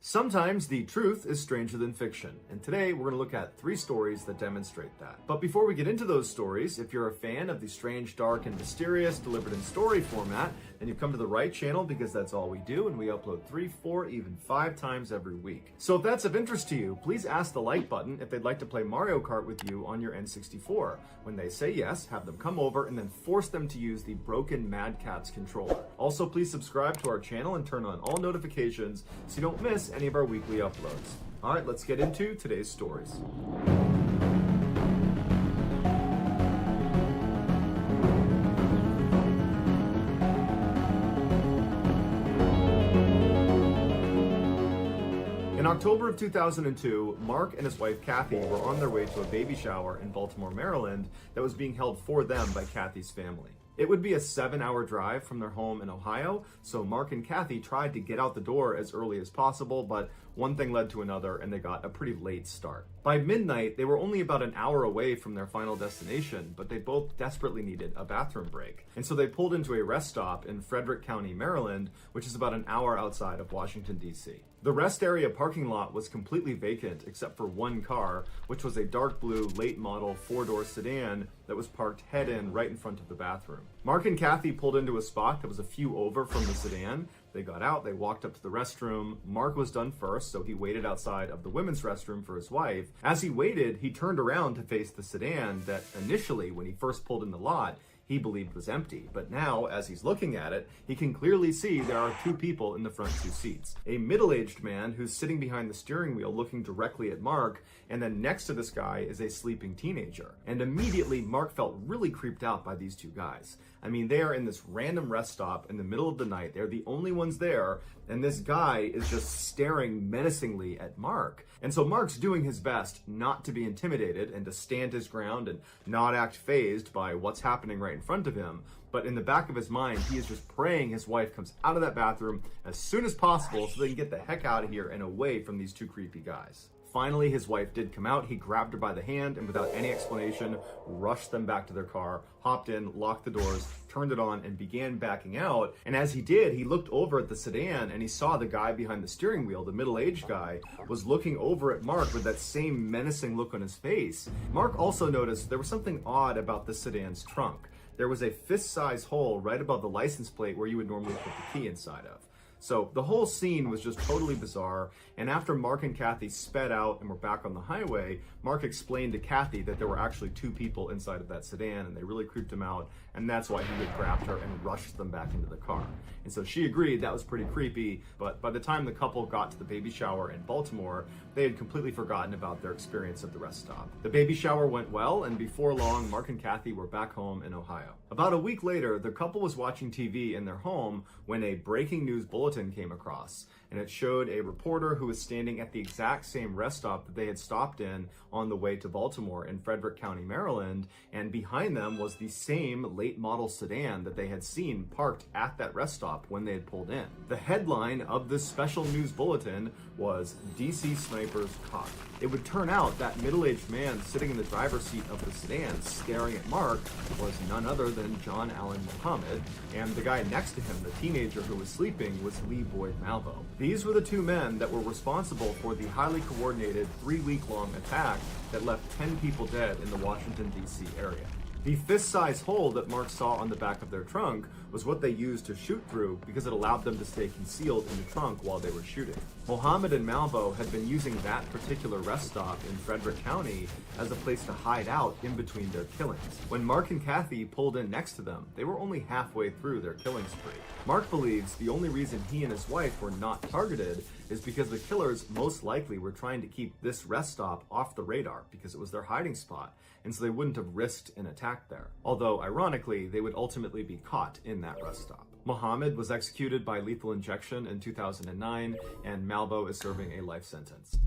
Sometimes the truth is stranger than fiction, and today we're going to look at 3 stories that demonstrate that. But before we get into those stories, if you're a fan of the strange, dark, and mysterious delivered in story format, then you've come to the right channel, because that's all we do, and we upload 3, 4, even 5 times every week. So if that's of interest to you, please ask the like button if they'd like to play Mario Kart with you on your N64. When they say yes, have them come over and then force them to use the broken Mad Catz controller. Also, please subscribe to our channel and turn on all notifications so you don't miss any of our weekly uploads. All right, let's get into today's stories. In October of 2002, Mark and his wife Kathy were on their way to a baby shower in Baltimore, Maryland that was being held for them by Kathy's family. It would be a 7-hour drive from their home in Ohio, so Mark and Kathy tried to get out the door as early as possible, but one thing led to another and they got a pretty late start. By midnight, they were only about an hour away from their final destination, but they both desperately needed a bathroom break. And so they pulled into a rest stop in Frederick County, Maryland, which is about an hour outside of Washington, D.C. The rest area parking lot was completely vacant except for one car, which was a dark blue late model 4-door sedan that was parked head in right in front of the bathroom. Mark and Kathy pulled into a spot that was a few over from the sedan. They got out, they walked up to the restroom. Mark was done first, so he waited outside of the women's restroom for his wife. As he waited, he turned around to face the sedan that initially, when he first pulled in the lot, he believed was empty. But now, as he's looking at it, he can clearly see there are 2 people in the front 2 seats. A middle-aged man who's sitting behind the steering wheel looking directly at Mark, and then next to this guy is a sleeping teenager. And immediately, Mark felt really creeped out by these 2 guys. I mean, they are in this random rest stop in the middle of the night. They're the only ones there, and this guy is just staring menacingly at Mark. And so Mark's doing his best not to be intimidated and to stand his ground and not act fazed by what's happening right in front of him. But in the back of his mind, he is just praying his wife comes out of that bathroom as soon as possible so they can get the heck out of here and away from these 2 creepy guys. Finally, his wife did come out. He grabbed her by the hand and without any explanation, rushed them back to their car, hopped in, locked the doors, turned it on, and began backing out. And as he did, he looked over at the sedan and he saw the guy behind the steering wheel, the middle-aged guy, was looking over at Mark with that same menacing look on his face. Mark also noticed there was something odd about the sedan's trunk. There was a fist-size hole right above the license plate where you would normally put the key inside of. So the whole scene was just totally bizarre, and after Mark and Kathy sped out and were back on the highway, Mark explained to Kathy that there were actually 2 people inside of that sedan, and they really creeped him out, and that's why he had grabbed her and rushed them back into the car. And so she agreed that was pretty creepy, but by the time the couple got to the baby shower in Baltimore, they had completely forgotten about their experience at the rest stop. The baby shower went well, and before long, Mark and Kathy were back home in Ohio. About a week later, the couple was watching TV in their home when a breaking news bulletin came across. and it showed a reporter who was standing at the exact same rest stop that they had stopped in on the way to Baltimore in Frederick County, Maryland, and behind them was the same late model sedan that they had seen parked at that rest stop when they had pulled in. The headline of this special news bulletin was DC Snipers Caught. It would turn out that middle-aged man sitting in the driver's seat of the sedan staring at Mark was none other than John Allen Muhammad, and the guy next to him, the teenager who was sleeping, was Lee Boyd Malvo. These were the two men that were responsible for the highly coordinated 3-week-long attack that left 10 people dead in the Washington, D.C. area. The fist-sized hole that Mark saw on the back of their trunk was what they used to shoot through because it allowed them to stay concealed in the trunk while they were shooting. Mohammed and Malvo had been using that particular rest stop in Frederick County as a place to hide out in between their killings. When Mark and Kathy pulled in next to them, they were only halfway through their killing spree. Mark believes the only reason he and his wife were not targeted is because the killers most likely were trying to keep this rest stop off the radar because it was their hiding spot, and so they wouldn't have risked an attack there. Although, ironically, they would ultimately be caught in that rest stop. Mohammed was executed by lethal injection in 2009, and Malvo is serving a life sentence.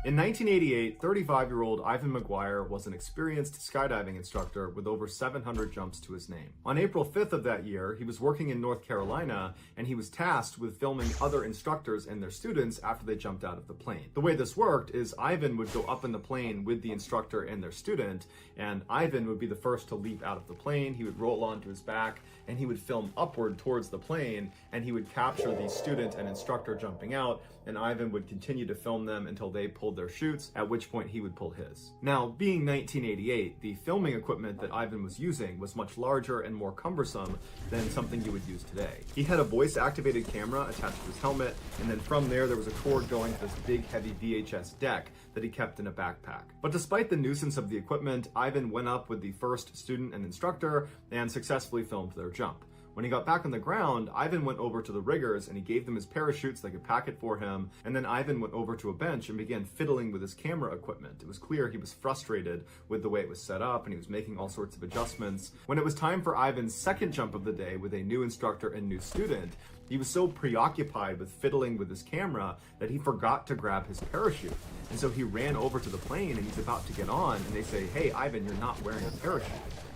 In 1988, 35-year-old Ivan McGuire was an experienced skydiving instructor with over 700 jumps to his name. On April 5th of that year, he was working in North Carolina, and he was tasked with filming other instructors and their students after they jumped out of the plane. The way this worked is Ivan would go up in the plane with the instructor and their student, and Ivan would be the first to leap out of the plane. He would roll onto his back, and he would film upward towards the plane, and he would capture the student and instructor jumping out, and Ivan would continue to film them until they pulled their chutes, at which point he would pull his. Now, being 1988, the filming equipment that Ivan was using was much larger and more cumbersome than something you would use today. He had a voice-activated camera attached to his helmet, and then from there was a cord going to this big, heavy VHS deck that he kept in a backpack. But despite the nuisance of the equipment, Ivan went up with the first student and instructor and successfully filmed their jump. When he got back on the ground, Ivan went over to the riggers and he gave them his parachute so they could pack it for him, and then Ivan went over to a bench and began fiddling with his camera equipment. It was clear he was frustrated with the way it was set up and he was making all sorts of adjustments. When it was time for Ivan's second jump of the day with a new instructor and new student, he was so preoccupied with fiddling with his camera that he forgot to grab his parachute. And so he ran over to the plane and he's about to get on, and they say, "Hey, Ivan, you're not wearing a parachute."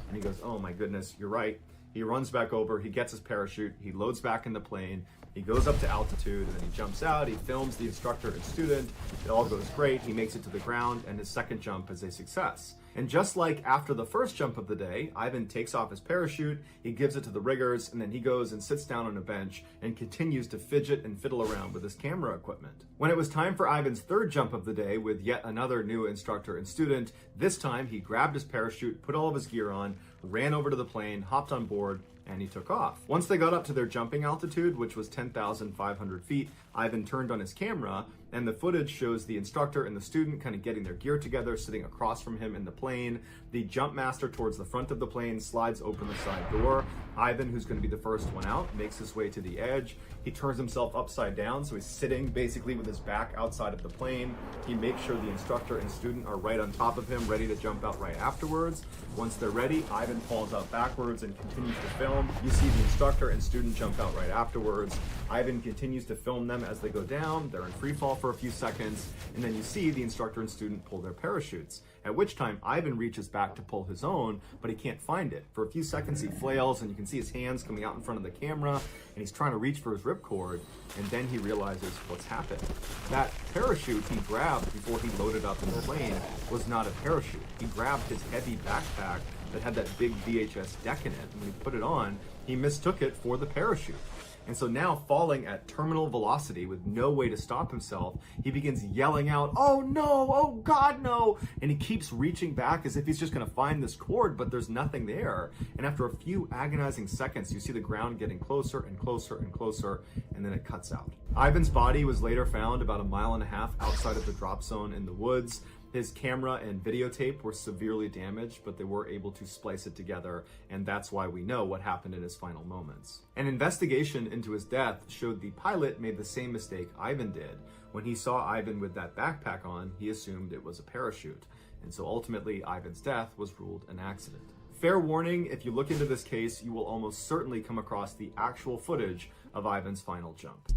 And he goes, "Oh my goodness, you're right." He runs back over, he gets his parachute, he loads back in the plane, he goes up to altitude, and then he jumps out, he films the instructor and student, it all goes great, he makes it to the ground, and his second jump is a success. And just like after the first jump of the day, Ivan takes off his parachute, he gives it to the riggers, and then he goes and sits down on a bench and continues to fidget and fiddle around with his camera equipment. When it was time for Ivan's third jump of the day with yet another new instructor and student, this time he grabbed his parachute, put all of his gear on, ran over to the plane, hopped on board, and he took off. Once they got up to their jumping altitude, which was 10,500 feet, Ivan turned on his camera, and the footage shows the instructor and the student kind of getting their gear together, sitting across from him in the plane. The jump master towards the front of the plane slides open the side door. Ivan, who's going to be the first one out, makes his way to the edge. He turns himself upside down, so he's sitting basically with his back outside of the plane. He makes sure the instructor and student are right on top of him, ready to jump out right afterwards. Once they're ready, Ivan falls out backwards and continues to film. You see the instructor and student jump out right afterwards. Ivan continues to film them as they go down. They're in free fall for a few seconds, and then you see the instructor and student pull their parachutes, at which time Ivan reaches back to pull his own, but he can't find it. For a few seconds he flails, and you can see his hands coming out in front of the camera, and he's trying to reach for his ripcord, and then he realizes what's happened. That parachute he grabbed before he loaded up in the plane was not a parachute. He grabbed his heavy backpack that had that big VHS deck in it, and when he put it on, he mistook it for the parachute. And so now, falling at terminal velocity with no way to stop himself, he begins yelling out, "Oh no, oh God, no!" And he keeps reaching back as if he's just gonna find this cord, but there's nothing there. And after a few agonizing seconds, you see the ground getting closer and closer and closer, and then it cuts out. Ivan's body was later found about 1.5 miles outside of the drop zone in the woods. His camera and videotape were severely damaged, but they were able to splice it together, and that's why we know what happened in his final moments. An investigation into his death showed the pilot made the same mistake Ivan did. When he saw Ivan with that backpack on, he assumed it was a parachute, and so ultimately Ivan's death was ruled an accident. Fair warning, if you look into this case, you will almost certainly come across the actual footage of Ivan's final jump.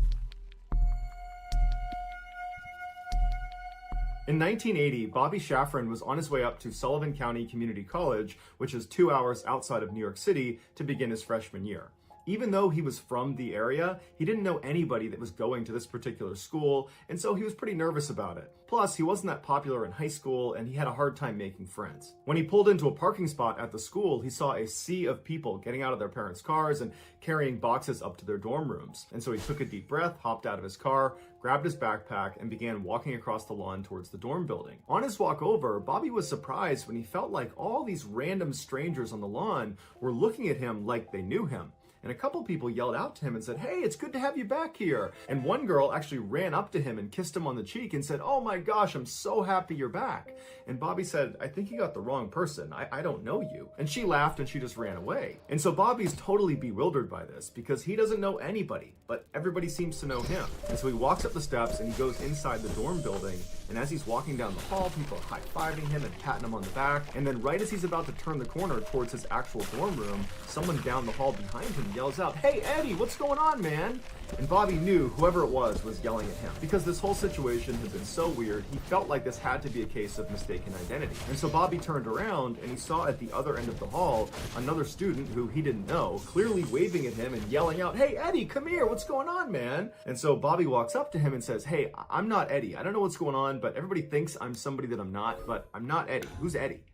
In 1980, Bobby Shafran was on his way up to Sullivan County Community College, which is 2 hours outside of New York City, to begin his freshman year. Even though he was from the area, he didn't know anybody that was going to this particular school, and so he was pretty nervous about it. Plus, he wasn't that popular in high school, and he had a hard time making friends. When he pulled into a parking spot at the school, he saw a sea of people getting out of their parents' cars and carrying boxes up to their dorm rooms. And so he took a deep breath, hopped out of his car, grabbed his backpack, and began walking across the lawn towards the dorm building. On his walk over, Bobby was surprised when he felt like all these random strangers on the lawn were looking at him like they knew him. And a couple people yelled out to him and said, "Hey, it's good to have you back here." And one girl actually ran up to him and kissed him on the cheek and said, "Oh my gosh, I'm so happy you're back." And Bobby said, "I think you got the wrong person. I don't know you." And she laughed and she just ran away. And so Bobby's totally bewildered by this because he doesn't know anybody, but everybody seems to know him. And so he walks up the steps and he goes inside the dorm building. And as he's walking down the hall, people are high-fiving him and patting him on the back. And then right as he's about to turn the corner towards his actual dorm room, someone down the hall behind him yells out, "Hey, Eddie, what's going on, man?" And Bobby knew whoever it was yelling at him. Because this whole situation had been so weird, he felt like this had to be a case of mistaken identity. And so Bobby turned around and he saw at the other end of the hall another student who he didn't know, clearly waving at him and yelling out, "Hey, Eddie, come here, what's going on, man?" And so Bobby walks up to him and says, "Hey, I'm not Eddie. I don't know what's going on, but everybody thinks I'm somebody that I'm not, but I'm not Eddie. Who's Eddie?"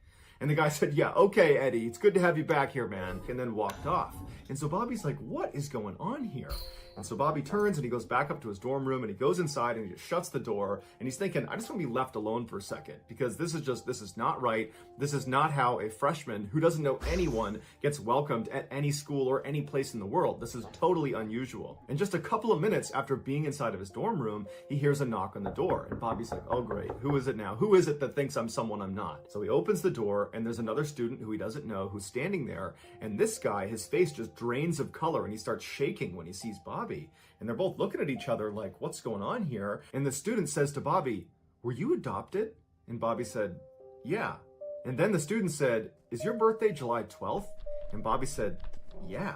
And the guy said, "Yeah, okay, Eddie, it's good to have you back here, man," and then walked off. And so Bobby's like, what is going on here? And so Bobby turns and he goes back up to his dorm room and he goes inside and he just shuts the door and he's thinking, I just want to be left alone for a second because this is not right. This is not how a freshman who doesn't know anyone gets welcomed at any school or any place in the world. This is totally unusual. And just a couple of minutes after being inside of his dorm room, he hears a knock on the door and Bobby's like, oh great, who is it now? Who is it that thinks I'm someone I'm not? So he opens the door and there's another student who he doesn't know who's standing there, and this guy, his face just drains of color and he starts shaking when he sees Bobby. And they're both looking at each other like, what's going on here? And the student says to Bobby, "Were you adopted?" And Bobby said, "Yeah." And then the student said, "Is your birthday July 12th? And Bobby said, "Yeah."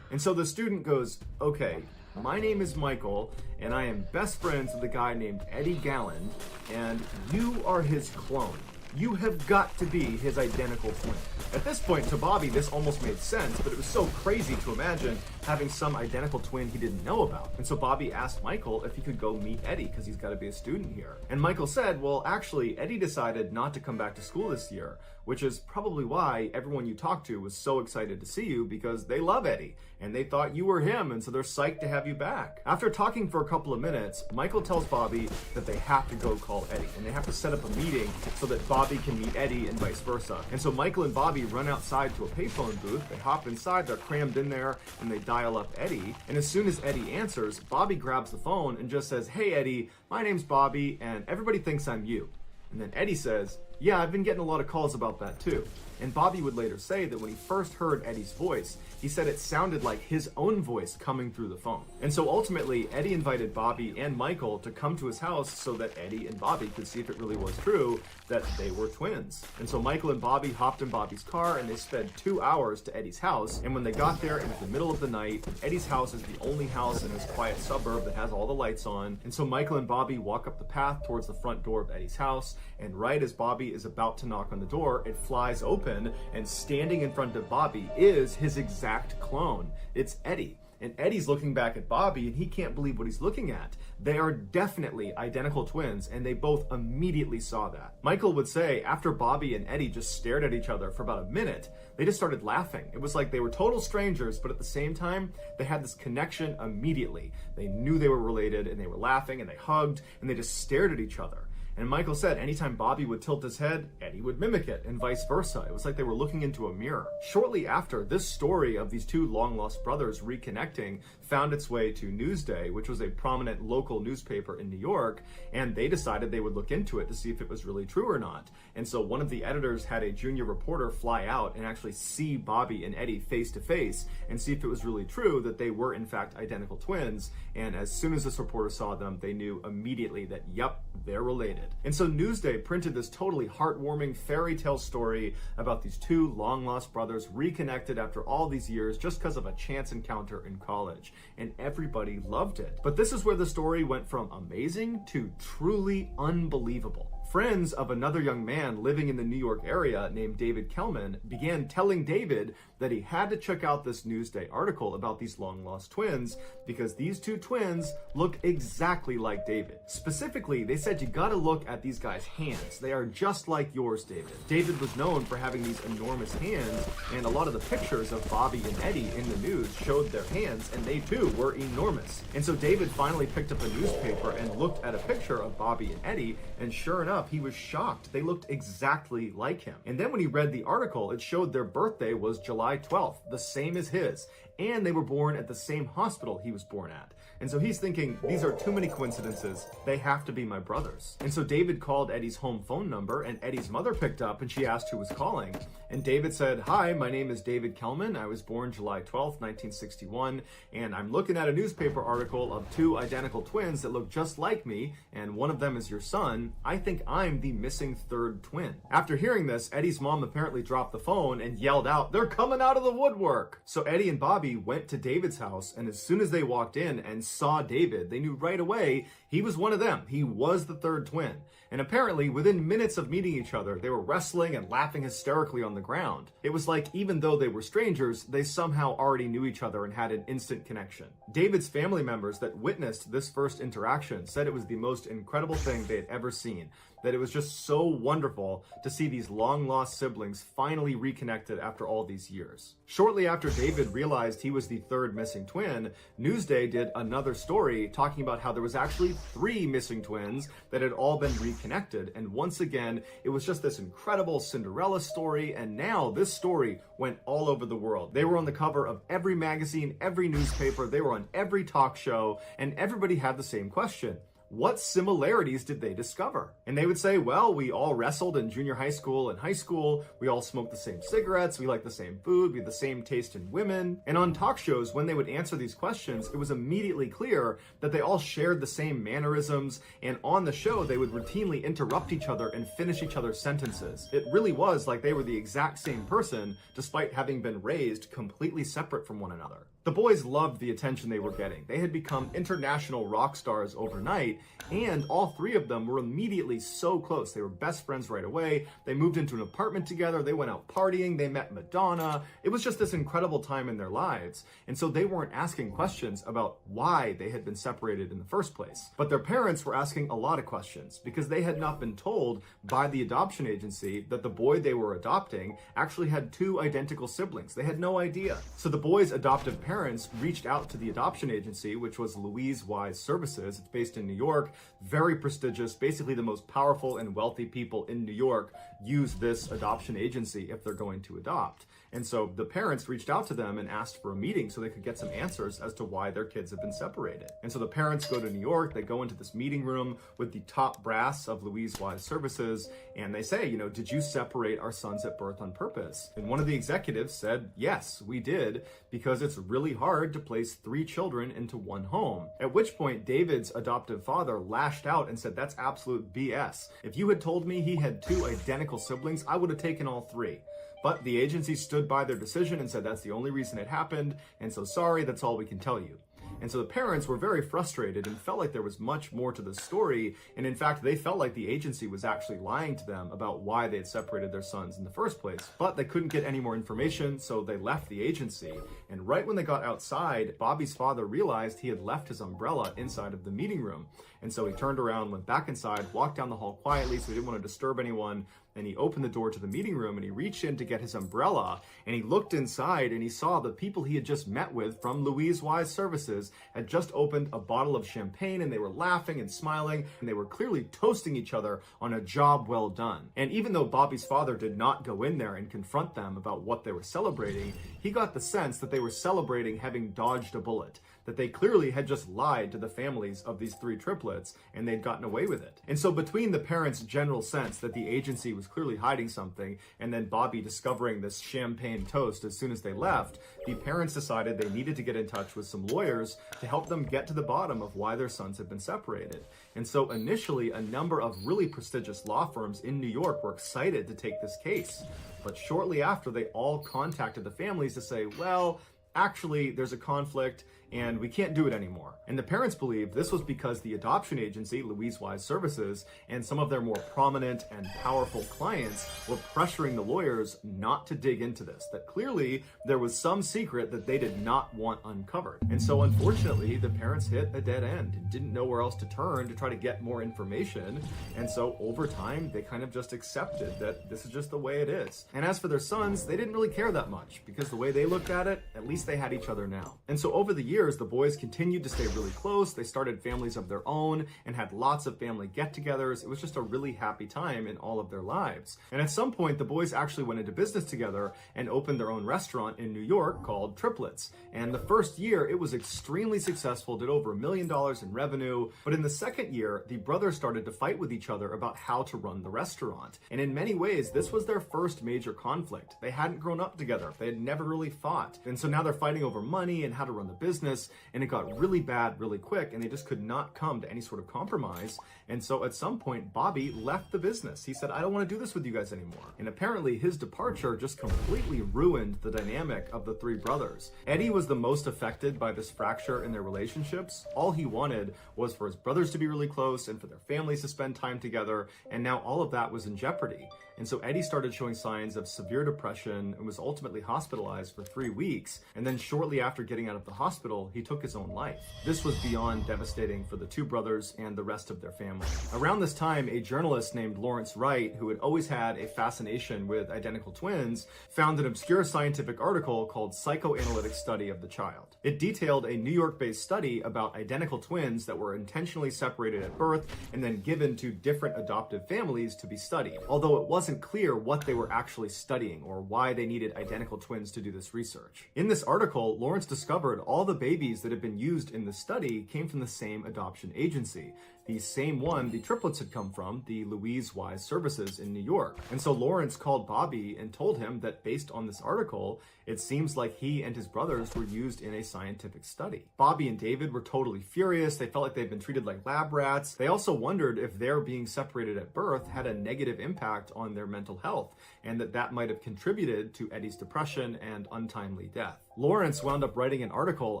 And so the student goes, "Okay, my name is Michael, and I am best friends with a guy named Eddie Galland, and you are his clone. You have got to be his identical twin." At this point, to Bobby, this almost made sense, but it was so crazy to imagine having some identical twin he didn't know about. And so Bobby asked Michael if he could go meet Eddie, because he's got to be a student here. And Michael said, well, actually, Eddie decided not to come back to school this year, which is probably why everyone you talked to was so excited to see you, because they love Eddie, and they thought you were him, and so they're psyched to have you back. After talking for a couple of minutes, Michael tells Bobby that they have to go call Eddie, and they have to set up a meeting so that Bobby can meet Eddie and vice versa. And so Michael and Bobby run outside to a payphone booth, they hop inside, they're crammed in there, and they dial up Eddie. And as soon as Eddie answers, Bobby grabs the phone and just says, "Hey Eddie, my name's Bobby, and everybody thinks I'm you." And then Eddie says, "Yeah, I've been getting a lot of calls about that too." And Bobby would later say that when he first heard Eddie's voice, he said it sounded like his own voice coming through the phone. And so ultimately, Eddie invited Bobby and Michael to come to his house so that Eddie and Bobby could see if it really was true that they were twins. And so Michael and Bobby hopped in Bobby's car and they sped 2 hours to Eddie's house. And when they got there, it was the middle of the night. Eddie's house is the only house in this quiet suburb that has all the lights on. And so Michael and Bobby walk up the path towards the front door of Eddie's house. And right as Bobby is about to knock on the door, it flies open, and standing in front of Bobby is his exact clone. It's Eddie. And Eddie's looking back at Bobby and he can't believe what he's looking at. They are definitely identical twins, and they both immediately saw that. Michael would say after Bobby and Eddie just stared at each other for about a minute, they just started laughing. It was like they were total strangers, but at the same time, they had this connection immediately. They knew they were related, and they were laughing, and they hugged, and they just stared at each other. And Michael said anytime Bobby would tilt his head, Eddie would mimic it, and vice versa. It was like they were looking into a mirror. Shortly after, this story of these two long-lost brothers reconnecting found its way to Newsday, which was a prominent local newspaper in New York, and they decided they would look into it to see if it was really true or not. And so one of the editors had a junior reporter fly out and actually see Bobby and Eddie face to face and see if it was really true that they were in fact identical twins. And as soon as this reporter saw them, they knew immediately that, yep, they're related. separated. And so Newsday printed this totally heartwarming fairy tale story about these two long-lost brothers reconnected after all these years just because of a chance encounter in college. And everybody loved it. But this is where the story went from amazing to truly unbelievable. Friends of another young man living in the New York area named David Kelman began telling David that he had to check out this Newsday article about these long-lost twins because these two twins look exactly like David. Specifically, they said you gotta look at these guys' hands. They are just like yours, David. David was known for having these enormous hands, and a lot of the pictures of Bobby and Eddie in the news showed their hands, and they too were enormous. And so David finally picked up a newspaper and looked at a picture of Bobby and Eddie, and sure enough, he was shocked. They looked exactly like him. And then when he read the article, it showed their birthday was July 12th, the same as his, and they were born at the same hospital he was born at. And so he's thinking, these are too many coincidences. They have to be my brothers. And so David called Eddie's home phone number, and Eddie's mother picked up and she asked who was calling. And David said, "Hi, my name is David Kelman. I was born July 12th, 1961, and I'm looking at a newspaper article of two identical twins that look just like me, and one of them is your son. I think I'm the missing third twin." After hearing this, Eddie's mom apparently dropped the phone and yelled out, "They're coming out of the woodwork!" So Eddie and Bobby went to David's house, and as soon as they walked in and saw David, they knew right away he was one of them. He was the third twin. And apparently, within minutes of meeting each other, they were wrestling and laughing hysterically on the ground. It was like, even though they were strangers, they somehow already knew each other and had an instant connection. David's family members that witnessed this first interaction said it was the most incredible thing they had ever seen, that it was just so wonderful to see these long-lost siblings finally reconnected after all these years. Shortly after David realized he was the third missing twin, Newsday did another story talking about how there was actually 3 missing twins that had all been reconnected, and once again, it was just this incredible Cinderella story, and now this story went all over the world. They were on the cover of every magazine, every newspaper, they were on every talk show, and everybody had the same question. What similarities did they discover? And they would say, well, we all wrestled in junior high school and high school. We all smoked the same cigarettes. We like the same food. We had the same taste in women. And on talk shows, when they would answer these questions, it was immediately clear that they all shared the same mannerisms. And on the show, they would routinely interrupt each other and finish each other's sentences. It really was like they were the exact same person, despite having been raised completely separate from one another. The boys loved the attention they were getting. They had become international rock stars overnight, and all 3 of them were immediately so close. They were best friends right away. They moved into an apartment together. They went out partying. They met Madonna. It was just this incredible time in their lives. And so they weren't asking questions about why they had been separated in the first place. But their parents were asking a lot of questions because they had not been told by the adoption agency that the boy they were adopting actually had 2 identical siblings. They had no idea. So the boy's adoptive parents reached out to the adoption agency, which was Louise Wise Services. It's based in New York, very prestigious. Basically, the most powerful and wealthy people in New York use this adoption agency if they're going to adopt. And so the parents reached out to them and asked for a meeting so they could get some answers as to why their kids have been separated. And so the parents go to New York, they go into this meeting room with the top brass of Louise Wise Services, and they say, did you separate our sons at birth on purpose? And one of the executives said, yes, we did, because it's really hard to place 3 children into one home. At which point, David's adoptive father lashed out and said, that's absolute BS. If you had told me he had 2 identical siblings, I would have taken all 3. But the agency stood by their decision and said that's the only reason it happened, and so sorry, that's all we can tell you. And so the parents were very frustrated and felt like there was much more to the story, and in fact, they felt like the agency was actually lying to them about why they had separated their sons in the first place. But they couldn't get any more information, so they left the agency. And right when they got outside, Bobby's father realized he had left his umbrella inside of the meeting room. And so he turned around, went back inside, walked down the hall quietly so he didn't want to disturb anyone, and he opened the door to the meeting room and he reached in to get his umbrella, and he looked inside and he saw the people he had just met with from Louise Wise Services had just opened a bottle of champagne, and they were laughing and smiling, and they were clearly toasting each other on a job well done. And even though Bobby's father did not go in there and confront them about what they were celebrating, he got the sense that they were celebrating having dodged a bullet, that they clearly had just lied to the families of these three triplets and they'd gotten away with it. And so between the parents' general sense that the agency was clearly hiding something and then Bobby discovering this champagne toast as soon as they left, the parents decided they needed to get in touch with some lawyers to help them get to the bottom of why their sons had been separated. And so initially, a number of really prestigious law firms in New York were excited to take this case. But shortly after, they all contacted the families to say, well, actually, there's a conflict and we can't do it anymore. And the parents believed this was because the adoption agency, Louise Wise Services, and some of their more prominent and powerful clients were pressuring the lawyers not to dig into this, that clearly there was some secret that they did not want uncovered. And so unfortunately, the parents hit a dead end and didn't know where else to turn to try to get more information. And so over time, they kind of just accepted that this is just the way it is. And as for their sons, they didn't really care that much because the way they looked at it, at least they had each other now. And so over the years, the boys continued to stay really close. They started families of their own and had lots of family get-togethers. It was just a really happy time in all of their lives. And at some point, the boys actually went into business together and opened their own restaurant in New York called Triplets. And the first year, it was extremely successful, did over $1 million in revenue. But in the second year, the brothers started to fight with each other about how to run the restaurant. And in many ways, this was their first major conflict. They hadn't grown up together. They had never really fought. And so now they're fighting over money and how to run the business. And it got really bad really quick and they just could not come to any sort of compromise. And so at some point, Bobby left the business. He said, I don't want to do this with you guys anymore. And apparently his departure just completely ruined the dynamic of the three brothers. Eddie was the most affected by this fracture in their relationships. All he wanted was for his brothers to be really close and for their families to spend time together. And now all of that was in jeopardy. And so Eddie started showing signs of severe depression and was ultimately hospitalized for 3 weeks. And then shortly after getting out of the hospital, he took his own life. This was beyond devastating for the two brothers and the rest of their family. Around this time, a journalist named Lawrence Wright, who had always had a fascination with identical twins, found an obscure scientific article called Psychoanalytic Study of the Child. It detailed a New York-based study about identical twins that were intentionally separated at birth and then given to different adoptive families to be studied, although it wasn't clear what they were actually studying or why they needed identical twins to do this research. In this article, Lawrence discovered all the babies that had been used in the study came from the same adoption agency, the same one the triplets had come from, the Louise Wise Services in New York. And so Lawrence called Bobby and told him that based on this article, it seems like he and his brothers were used in a scientific study. Bobby and David were totally furious. They felt like they'd been treated like lab rats. They also wondered if their being separated at birth had a negative impact on their mental health, and that might have contributed to Eddie's depression and untimely death. Lawrence wound up writing an article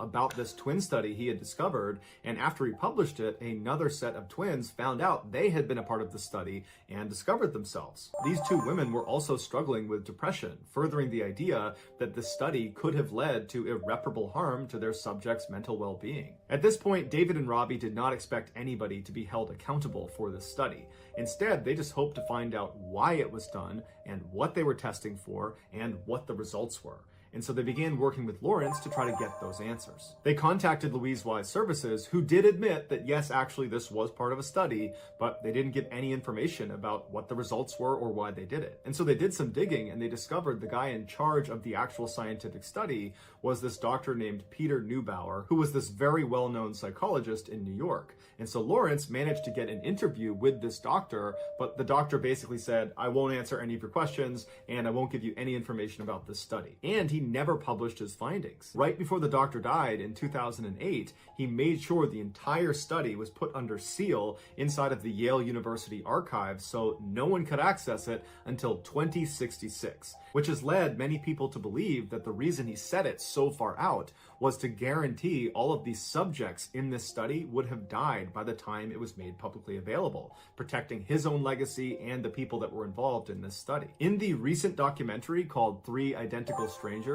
about this twin study he had discovered, and after he published it, another set of twins found out they had been a part of the study and discovered themselves. These two women were also struggling with depression, furthering the idea that the study could have led to irreparable harm to their subjects' mental well-being. At this point, David and Robbie did not expect anybody to be held accountable for this study. Instead, they just hoped to find out why it was done and what they were testing for and what the results were. And so they began working with Lawrence to try to get those answers. They contacted Louise Wise Services, who did admit that yes, actually this was part of a study, but they didn't give any information about what the results were or why they did it. And so they did some digging and they discovered the guy in charge of the actual scientific study was this doctor named Peter Neubauer, who was this very well-known psychologist in New York. And so Lawrence managed to get an interview with this doctor, but the doctor basically said, I won't answer any of your questions and I won't give you any information about this study. And he never published his findings. Right before the doctor died in 2008, he made sure the entire study was put under seal inside of the Yale University archives so no one could access it until 2066, which has led many people to believe that the reason he set it so far out was to guarantee all of these subjects in this study would have died by the time it was made publicly available, protecting his own legacy and the people that were involved in this study. In the recent documentary called Three Identical Strangers,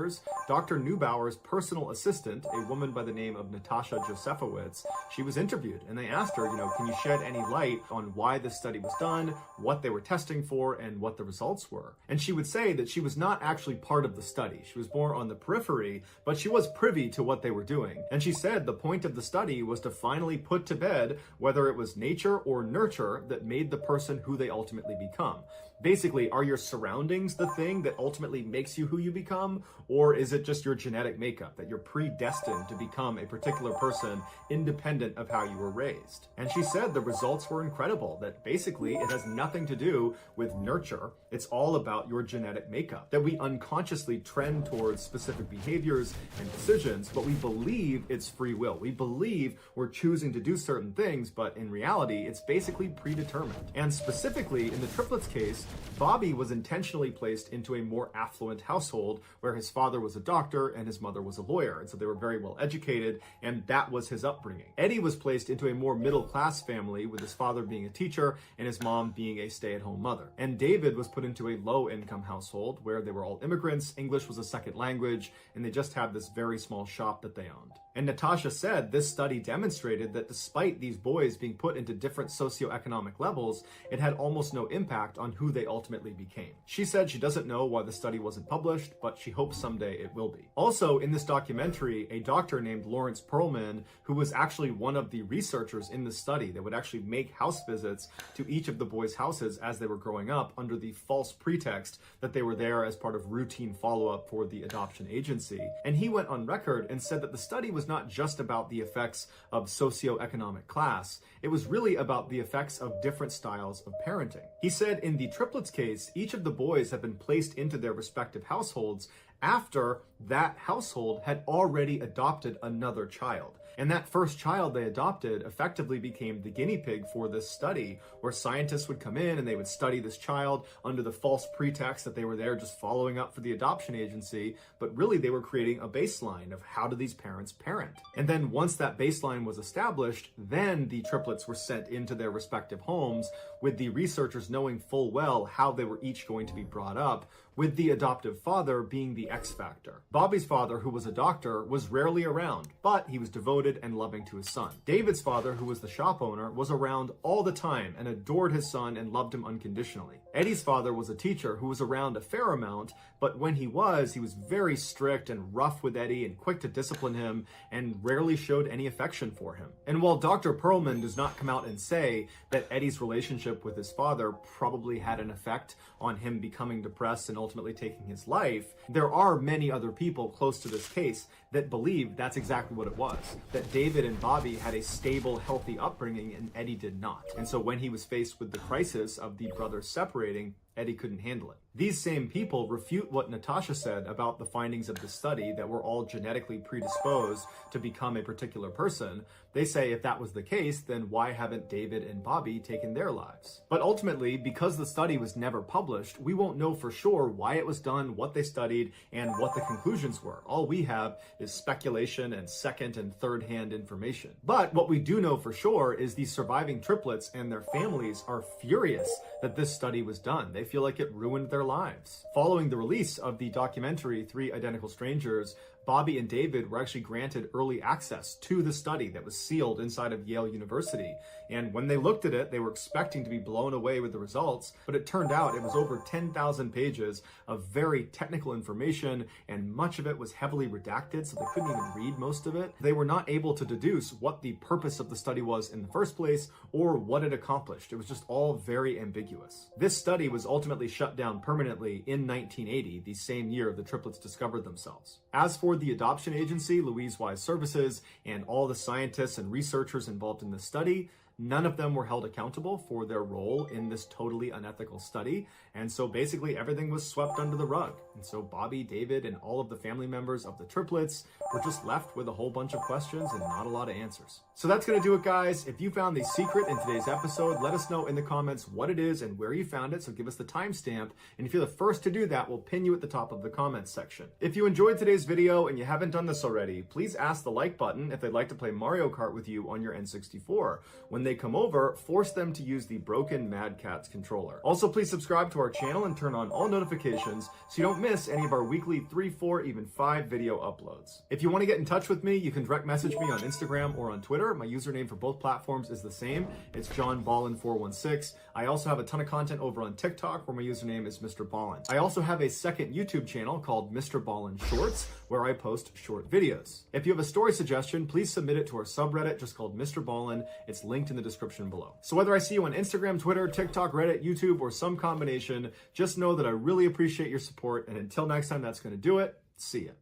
Dr. Neubauer's personal assistant, a woman by the name of Natasha Josefowicz, she was interviewed and they asked her, can you shed any light on why this study was done, what they were testing for, and what the results were? And she would say that she was not actually part of the study. She was more on the periphery, but she was privy to what they were doing. And she said the point of the study was to finally put to bed whether it was nature or nurture that made the person who they ultimately become. Basically, are your surroundings the thing that ultimately makes you who you become, Or is it just your genetic makeup, that you're predestined to become a particular person independent of how you were raised? And she said the results were incredible, that basically it has nothing to do with nurture. It's all about your genetic makeup, that we unconsciously trend towards specific behaviors and decisions, but we believe it's free will. We believe we're choosing to do certain things, but in reality, it's basically predetermined. And specifically in the triplets case, Bobby was intentionally placed into a more affluent household where his father was a doctor and his mother was a lawyer. And so they were very well educated, and that was his upbringing. Eddie was placed into a more middle-class family with his father being a teacher and his mom being a stay-at-home mother. And David was put into a low-income household where they were all immigrants, English was a second language, and they just had this very small shop that they owned. And Natasha said this study demonstrated that despite these boys being put into different socioeconomic levels, it had almost no impact on who they ultimately became. She said she doesn't know why the study wasn't published, but she hopes someday it will be. Also, in this documentary, a doctor named Lawrence Perlman, who was actually one of the researchers in the study that would actually make house visits to each of the boys' houses as they were growing up under the false pretext that they were there as part of routine follow-up for the adoption agency. And he went on record and said that the study was not just about the effects of socioeconomic class, it was really about the effects of different styles of parenting. He said in the triplets case, each of the boys had been placed into their respective households after that household had already adopted another child. And that first child they adopted effectively became the guinea pig for this study, where scientists would come in and they would study this child under the false pretext that they were there just following up for the adoption agency, but really they were creating a baseline of how do these parents parent. And then once that baseline was established, then the triplets were sent into their respective homes with the researchers knowing full well how they were each going to be brought up, with the adoptive father being the X factor. Bobby's father, who was a doctor, was rarely around, but he was devoted and loving to his son. David's father, who was the shop owner, was around all the time and adored his son and loved him unconditionally. Eddie's father was a teacher who was around a fair amount, but when he was very strict and rough with Eddie and quick to discipline him and rarely showed any affection for him. And while Dr. Perlman does not come out and say that Eddie's relationship with his father probably had an effect on him becoming depressed and ultimately taking his life, there are many other people close to this case that believe that's exactly what it was, that David and Bobby had a stable, healthy upbringing and Eddie did not. And so when he was faced with the crisis of the brothers separating, Eddie couldn't handle it. These same people refute what Natasha said about the findings of the study that we're all genetically predisposed to become a particular person. They say if that was the case, then why haven't David and Bobby taken their lives? But ultimately, because the study was never published, we won't know for sure why it was done, what they studied, and what the conclusions were. All we have is speculation and second and third hand information. But what we do know for sure is these surviving triplets and their families are furious that this study was done. They feel like it ruined their lives. Following the release of the documentary 3 Identical Strangers, Bobby and David were actually granted early access to the study that was sealed inside of Yale University. And when they looked at it, they were expecting to be blown away with the results, but it turned out it was over 10,000 pages of very technical information, and much of it was heavily redacted, so they couldn't even read most of it. They were not able to deduce what the purpose of the study was in the first place, or what it accomplished. It was just all very ambiguous. This study was ultimately shut down permanently in 1980, the same year the triplets discovered themselves. As for the adoption agency, Louise Wise Services, and all the scientists and researchers involved in the study, none of them were held accountable for their role in this totally unethical study. And so basically everything was swept under the rug. And so Bobby, David, and all of the family members of the triplets were just left with a whole bunch of questions and not a lot of answers. So that's going to do it, guys. If you found the secret in today's episode, let us know in the comments what it is and where you found it. So give us the timestamp. And if you're the first to do that, we'll pin you at the top of the comments section. If you enjoyed today's video and you haven't done this already, please ask the like button if they'd like to play Mario Kart with you on your N64. When they come over, force them to use the broken Mad Catz controller. Also, please subscribe to our channel and turn on all notifications so you don't miss any of our weekly 3, 4, even 5 video uploads. If you want to get in touch with me, you can direct message me on Instagram or on Twitter. My username for both platforms is the same. It's JohnBallin416. I also have a ton of content over on TikTok where my username is Mr. Ballin. I also have a second YouTube channel called Mr. Ballin Shorts where I post short videos. If you have a story suggestion, please submit it to our subreddit just called Mr. Ballin. It's linked in the description below. So whether I see you on Instagram, Twitter, TikTok, Reddit, YouTube, or some combination, just know that I really appreciate your support. And until next time, that's going to do it. See ya.